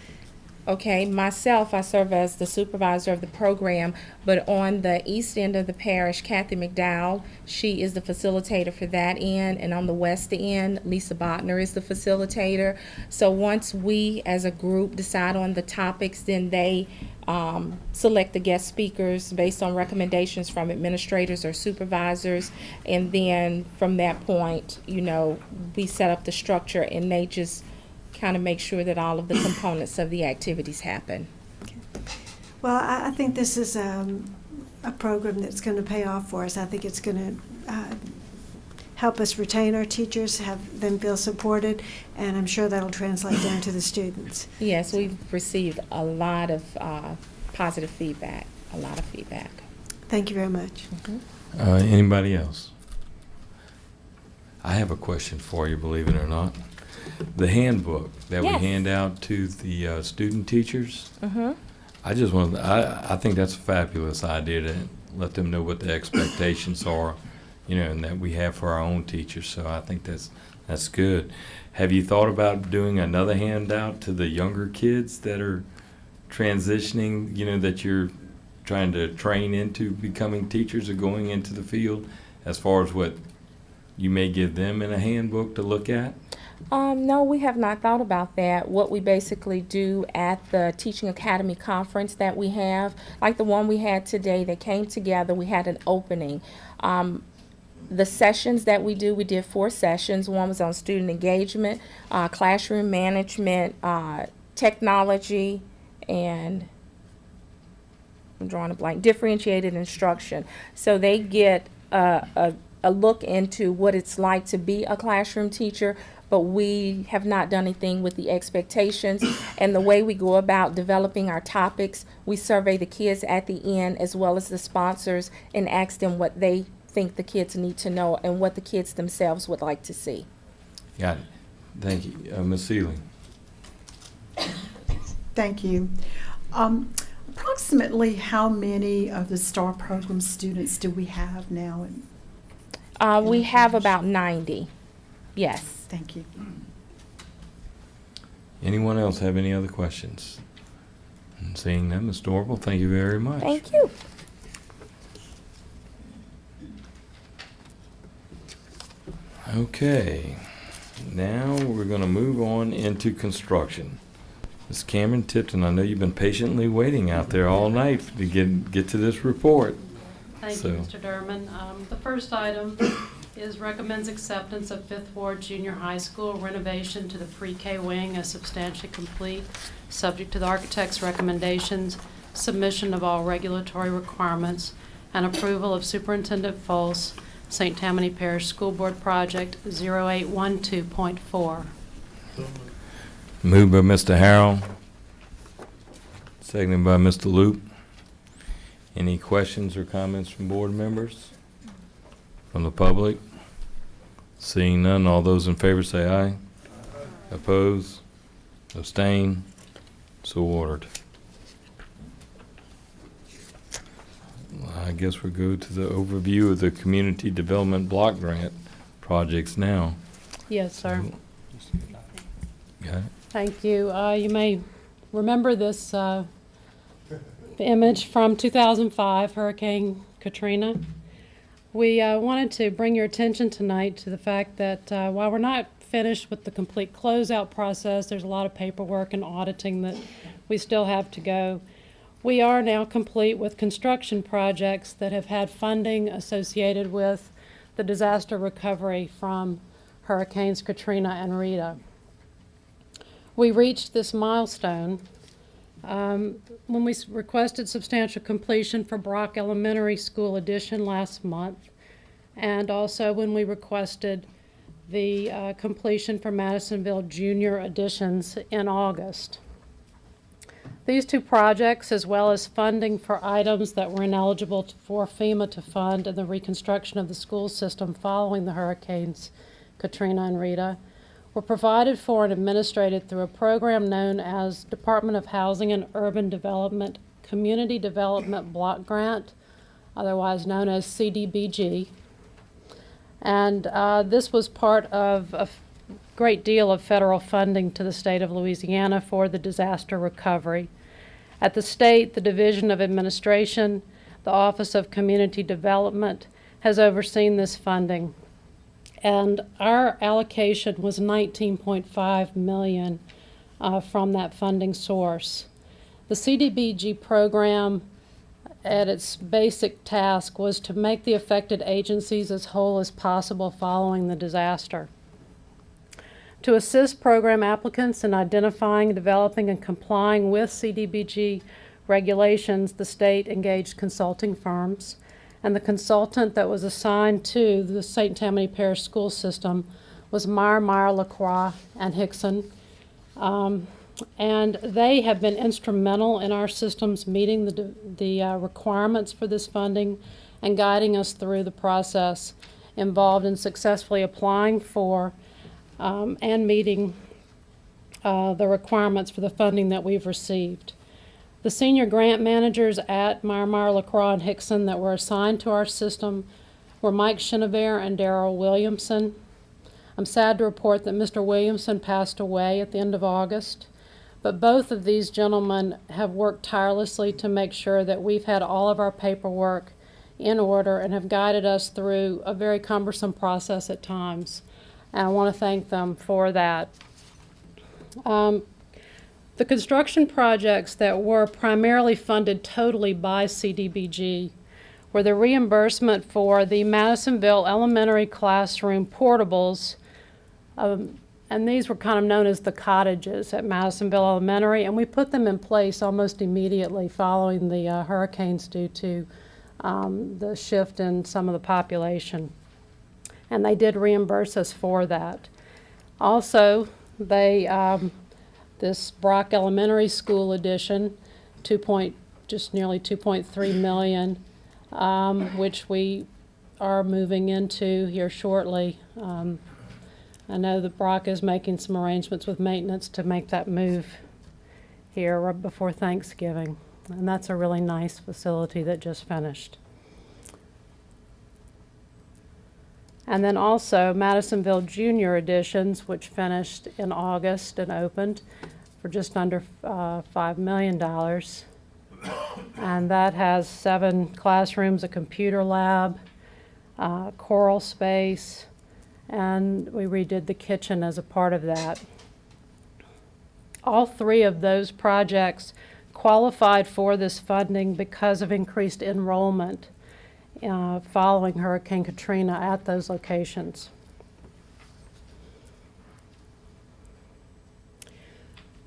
Okay, myself, I serve as the supervisor of the program, but on the east end of the parish, Kathy McDowell, she is the facilitator for that end, and on the west end, Lisa Botner is the facilitator. So once we as a group decide on the topics, then they select the guest speakers based on recommendations from administrators or supervisors, and then from that point, you know, we set up the structure and they just kind of make sure that all of the components of the activities happen. Well, I think this is a program that's going to pay off for us. I think it's going to help us retain our teachers, have them feel supported, and I'm sure that'll translate down to the students. Yes, we've received a lot of positive feedback, a lot of feedback. Thank you very much. Anybody else? I have a question for you, believe it or not. The handbook that Yes. we hand out to the student teachers, Mm-hmm. I just want to, I think that's a fabulous idea to let them know what the expectations are, you know, and that we have for our own teachers. So I think that's good. Have you thought about doing another handout to the younger kids that are transitioning, you know, that you're trying to train into becoming teachers or going into the field, as far as what you may give them in a handbook to look at? No, we have not thought about that. What we basically do at the Teaching Academy conference that we have, like the one we had today, they came together, we had an opening. The sessions that we did 4 sessions. One was on student engagement, classroom management, technology, and I'm drawing a blank, differentiated instruction. So they get a look into what it's like to be a classroom teacher, but we have not done anything with the expectations. And the way we go about developing our topics, we survey the kids at the end as well as the sponsors and ask them what they think the kids need to know and what the kids themselves would like to see. Got it. Thank you. Ms. Seeley? Thank you. Approximately how many of the STAR program students do we have now? We have about 90. Yes. Thank you. Anyone else have any other questions? And seeing none, Ms. Dorval, thank you very much. Thank you. Okay, now we're going to move on into construction. Ms. Cameron Tipton, I know you've been patiently waiting out there all night to get to this report. Thank you, Mr. Durman. The first item is recommends acceptance of Fifth Ward Junior High School renovation to the pre-K wing as substantially complete, subject to the architect's recommendations, submission of all regulatory requirements, and approval of Superintendent Folse, St. Tammany Parish School Board Project 0812.4. Moved by Mr. Harrell, seconded by Mr. Loop. Any questions or comments from board members? From the public? Seeing none, all those in favor say aye. Oppose? Abstain? So ordered. I guess we'll go to the overview of the Community Development Block Grant projects now. Yes, sir. Got it? Thank you. You may remember this image from 2005, Hurricane Katrina. We wanted to bring your attention tonight to the fact that while we're not finished with the complete closeout process, there's a lot of paperwork and auditing that we still have to go. We are now complete with construction projects that have had funding associated with the disaster recovery from Hurricanes Katrina and Rita. We reached this milestone When we requested substantial completion for Brock Elementary School addition last month, and also when we requested the completion for Madisonville Junior additions in August. These two projects, as well as funding for items that were ineligible for FEMA to fund in the reconstruction of the school system following the hurricanes Katrina and Rita, were provided for and administered through a program known as Department of Housing and Urban Development Community Development Block Grant, otherwise known as CDBG. And this was part of a great deal of federal funding to the state of Louisiana for the disaster recovery. At the state, the Division of Administration, the Office of Community Development, has overseen this funding. And our allocation was $19.5 million from that funding source. The CDBG program, at its basic task, was to make the affected agencies as whole as possible following the disaster. To assist program applicants in identifying, developing, and complying with CDBG regulations, the state engaged consulting firms, and the consultant that was assigned to the St. Tammany Parish School System was Meyer, LaCroix, and Hickson. And they have been instrumental in our systems meeting the requirements for this funding and guiding us through the process involved in successfully applying for and meeting the requirements for the funding that we've received. The senior grant managers at Meyer, LaCroix, and Hickson that were assigned to our system were Mike Chenevert and Darrell Williamson. I'm sad to report that Mr. Williamson passed away at the end of August, but both of these gentlemen have worked tirelessly to make sure that we've had all of our paperwork in order and have guided us through a very cumbersome process at times. And I want to thank them for that. The construction projects that were primarily funded totally by CDBG were the reimbursement for the Madisonville Elementary classroom portables, and these were kind of known as the cottages at Madisonville Elementary, and we put them in place almost immediately following the hurricanes due to the shift in some of the population. And they did reimburse us for that. Also, they this Brock Elementary School addition, just nearly $2.3 million, which we are moving into here shortly. I know that Brock is making some arrangements with maintenance to make that move here right before Thanksgiving. And that's a really nice facility that just finished. And then also Madisonville Junior additions, which finished in August and opened for just under $5 million. And that has 7 classrooms, a computer lab, choral space, and we redid the kitchen as a part of that. All 3 of those projects qualified for this funding because of increased enrollment following Hurricane Katrina at those locations.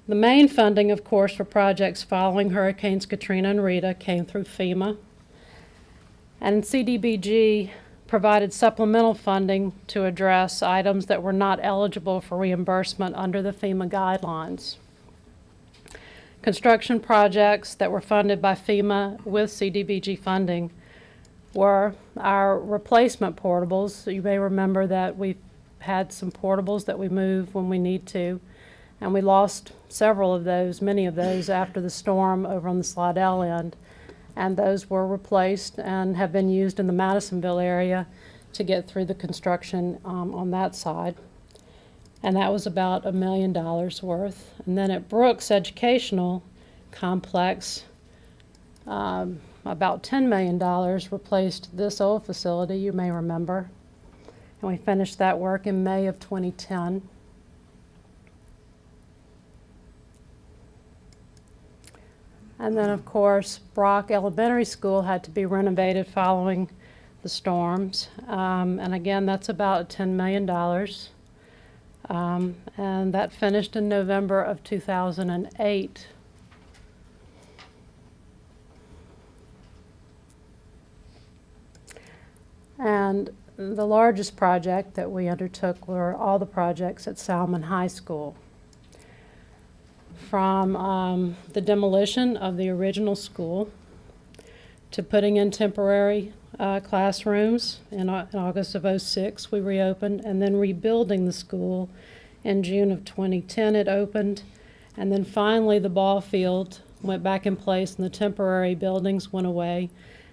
The main funding, of course, for projects following Hurricanes Katrina and Rita came through FEMA, and CDBG provided supplemental funding to address items that were not eligible for reimbursement under the FEMA guidelines. Construction projects that were funded by FEMA with CDBG funding were our replacement portables. You may remember that we've had some portables that we move when we need to, and we lost several of those, many of those, after the storm over on the Slidell end, and those were replaced and have been used in the Madisonville area to get through the construction on that side. And that was about $1 million worth. And then at Brooks Educational Complex, about $10 million replaced this old facility, you may remember. And we finished that work in May of 2010. And then, of course, Brock Elementary School had to be renovated following the storms. And again, that's about $10 million. And that finished in November of 2008. And the largest project that we undertook were all the projects at Salmon High School. From the demolition of the original school to putting in temporary classrooms in August of '06, we reopened, and then rebuilding the school in June of 2010 it opened, and then finally the ball field went back in place and the temporary buildings went away,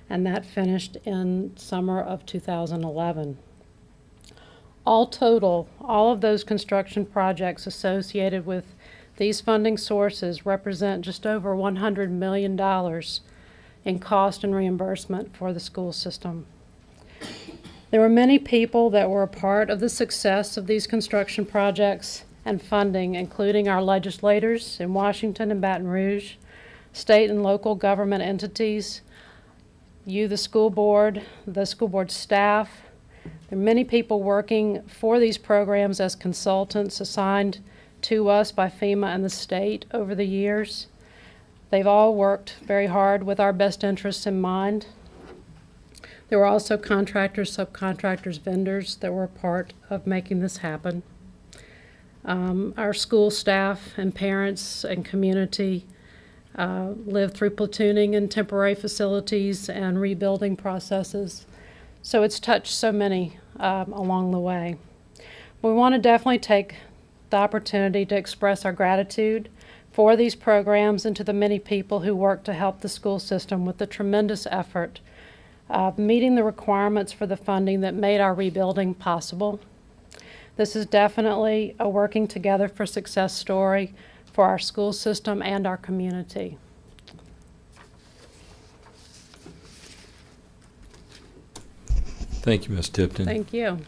and that finished in summer of 2011. All total, all of those construction projects associated with these funding sources represent just over $100 million in cost and reimbursement for the school system. There were many people that were a part of the success of these construction projects and funding, including our legislators in Washington and Baton Rouge, state and local government entities, you, the school board staff. There are many people working for these programs as consultants assigned to us by FEMA and the state over the years. They've all worked very hard with our best interests in mind. There were also contractors, subcontractors, vendors that were a part of making this happen. Our school staff and parents and community lived through platooning in temporary facilities and rebuilding processes. So it's touched so many along the way. We want to definitely take the opportunity to express our gratitude for these programs and to the many people who work to help the school system with the tremendous effort of meeting the requirements for the funding that made our rebuilding possible. This is definitely a working together for success story for our school system and our community. Thank you, Ms. Tipton. Thank you.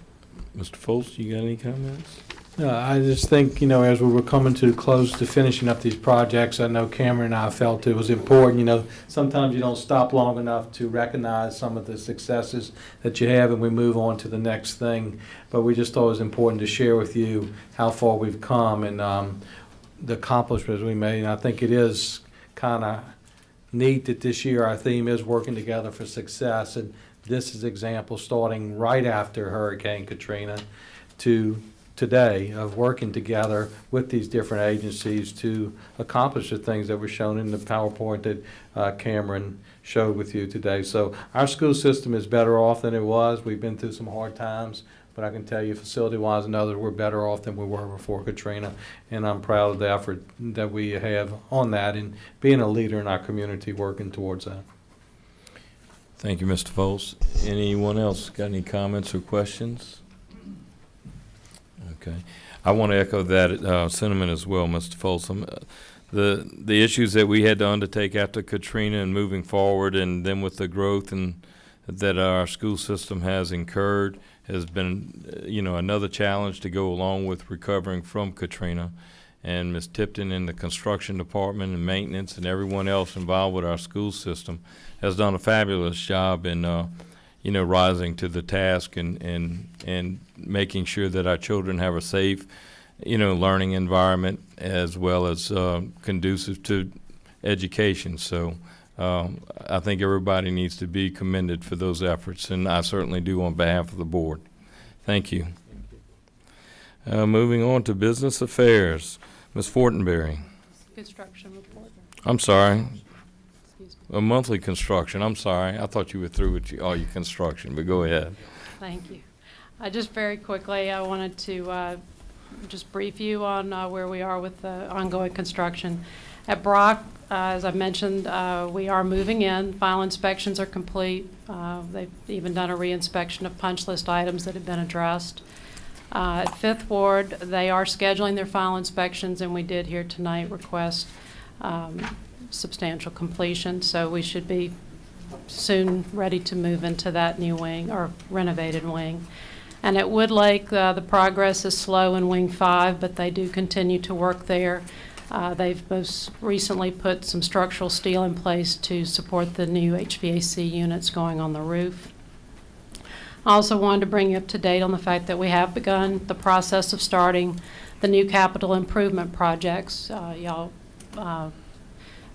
Mr. Foltz, you got any comments? I just think, as we were coming to close to finishing up these projects, I know Cameron and I felt it was important. Sometimes you don't stop long enough to recognize some of the successes that you have, and we move on to the next thing. But we just thought it was important to share with you how far we've come and the accomplishments we made. And I think it is kind of neat that this year our theme is working together for success. And this is an example starting right after Hurricane Katrina to today of working together with these different agencies to accomplish the things that were shown in the PowerPoint that Cameron showed with you today. So our school system is better off than it was. We've been through some hard times, but I can tell you facility-wise and others, we're better off than we were before Katrina, and I'm proud of the effort that we have on that and being a leader in our community working towards that. Thank you, Mr. Foltz. Anyone else got any comments or questions? Okay. I want to echo that sentiment as well, Mr. Folsom. The issues that we had to undertake after Katrina and moving forward, and then with the growth and that our school system has incurred, has been, another challenge to go along with recovering from Katrina. And Ms. Tipton in the construction department and maintenance and everyone else involved with our school system has done a fabulous job in rising to the task and making sure that our children have a safe, learning environment as well as conducive to education. So I think everybody needs to be commended for those efforts, and I certainly do on behalf of the board. Thank you. Moving on to business affairs. Ms. Fortenberry. Construction report. I'm sorry. Excuse me. A monthly construction. I'm sorry. I thought you were through with all your construction, but go ahead. Thank you. Just very quickly, I wanted to just brief you on where we are with the ongoing construction. At Brock, as I mentioned, we are moving in. Final inspections are complete. They've even done a re-inspection of punch list items that have been addressed. At Fifth Ward, they are scheduling their final inspections, and we did here tonight request substantial completion, so we should be soon ready to move into that new wing or renovated wing. And at Woodlake, the progress is slow in Wing 5, but they do continue to work there. They've most recently put some structural steel in place to support the new HVAC units going on the roof. I also wanted to bring you up to date on the fact that we have begun the process of starting the new capital improvement projects. Y'all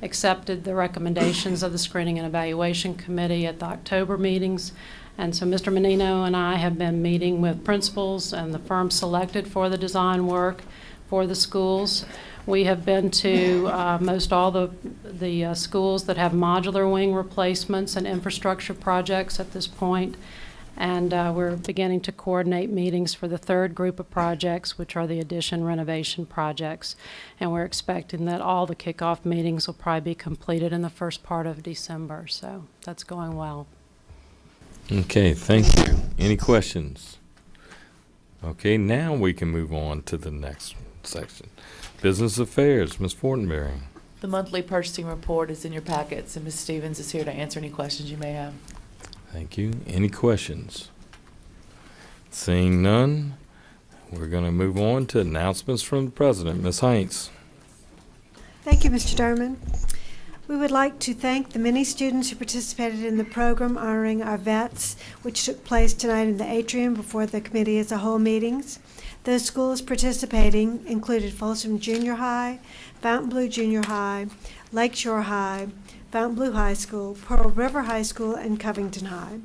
accepted the recommendations of the Screening and Evaluation Committee at the October meetings, And so Mr. Menino and I have been meeting with principals and the firm selected for the design work for the schools. We have been to most all the schools that have modular wing replacements and infrastructure projects at this point. And we're beginning to coordinate meetings for the third group of projects, which are the addition renovation projects. And we're expecting that all the kickoff meetings will probably be completed in the first part of December. So that's going well. Okay, thank you. Any questions? Okay, now we can move on to the next section. Business Affairs, Ms. Fortenberry. The monthly purchasing report is in your packets, and Ms. Stevens is here to answer any questions you may have. Thank you. Any questions? Seeing none, we're going to move on to announcements from the president. Ms. Heinz. Thank you, Mr. Derman. We would like to thank the many students who participated in the program honoring our vets, which took place tonight in the atrium before the committee as a whole meetings. Those schools participating included Folsom Junior High, Fontainebleau Junior High, Lakeshore High, Fontainebleau High School, Pearl River High School, and Covington High.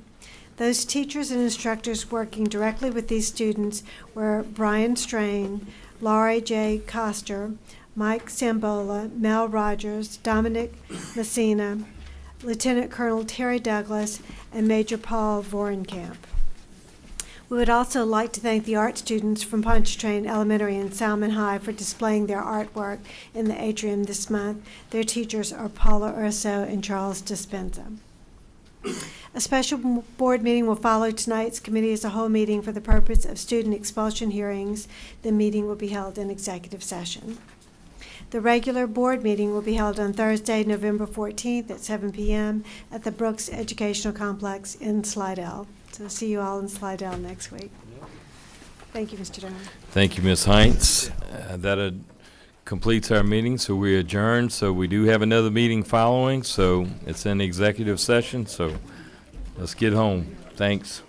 Those teachers and instructors working directly with these students were Brian Strain, Laurie J. Coster, Mike Sambola, Mel Rogers, Dominic Messina, Lieutenant Colonel Terry Douglas, and Major Paul Vorenkamp. We would also like to thank the art students from Pontchartrain Elementary and Salmon High for displaying their artwork in the atrium this month. Their teachers are Paula Urso and Charles Dispenza. A special board meeting will follow tonight's committee as a whole meeting for the purpose of student expulsion hearings. The meeting will be held in executive session. The regular board meeting will be held on Thursday, November 14th at 7 p.m. at the Brooks Educational Complex in Slidell. So see you all in Slidell next week. Thank you, Mr. Durham. Thank you, Ms. Heinz. That completes our meeting, so we adjourn. So we do have another meeting following, so it's an executive session, so let's get home. Thanks.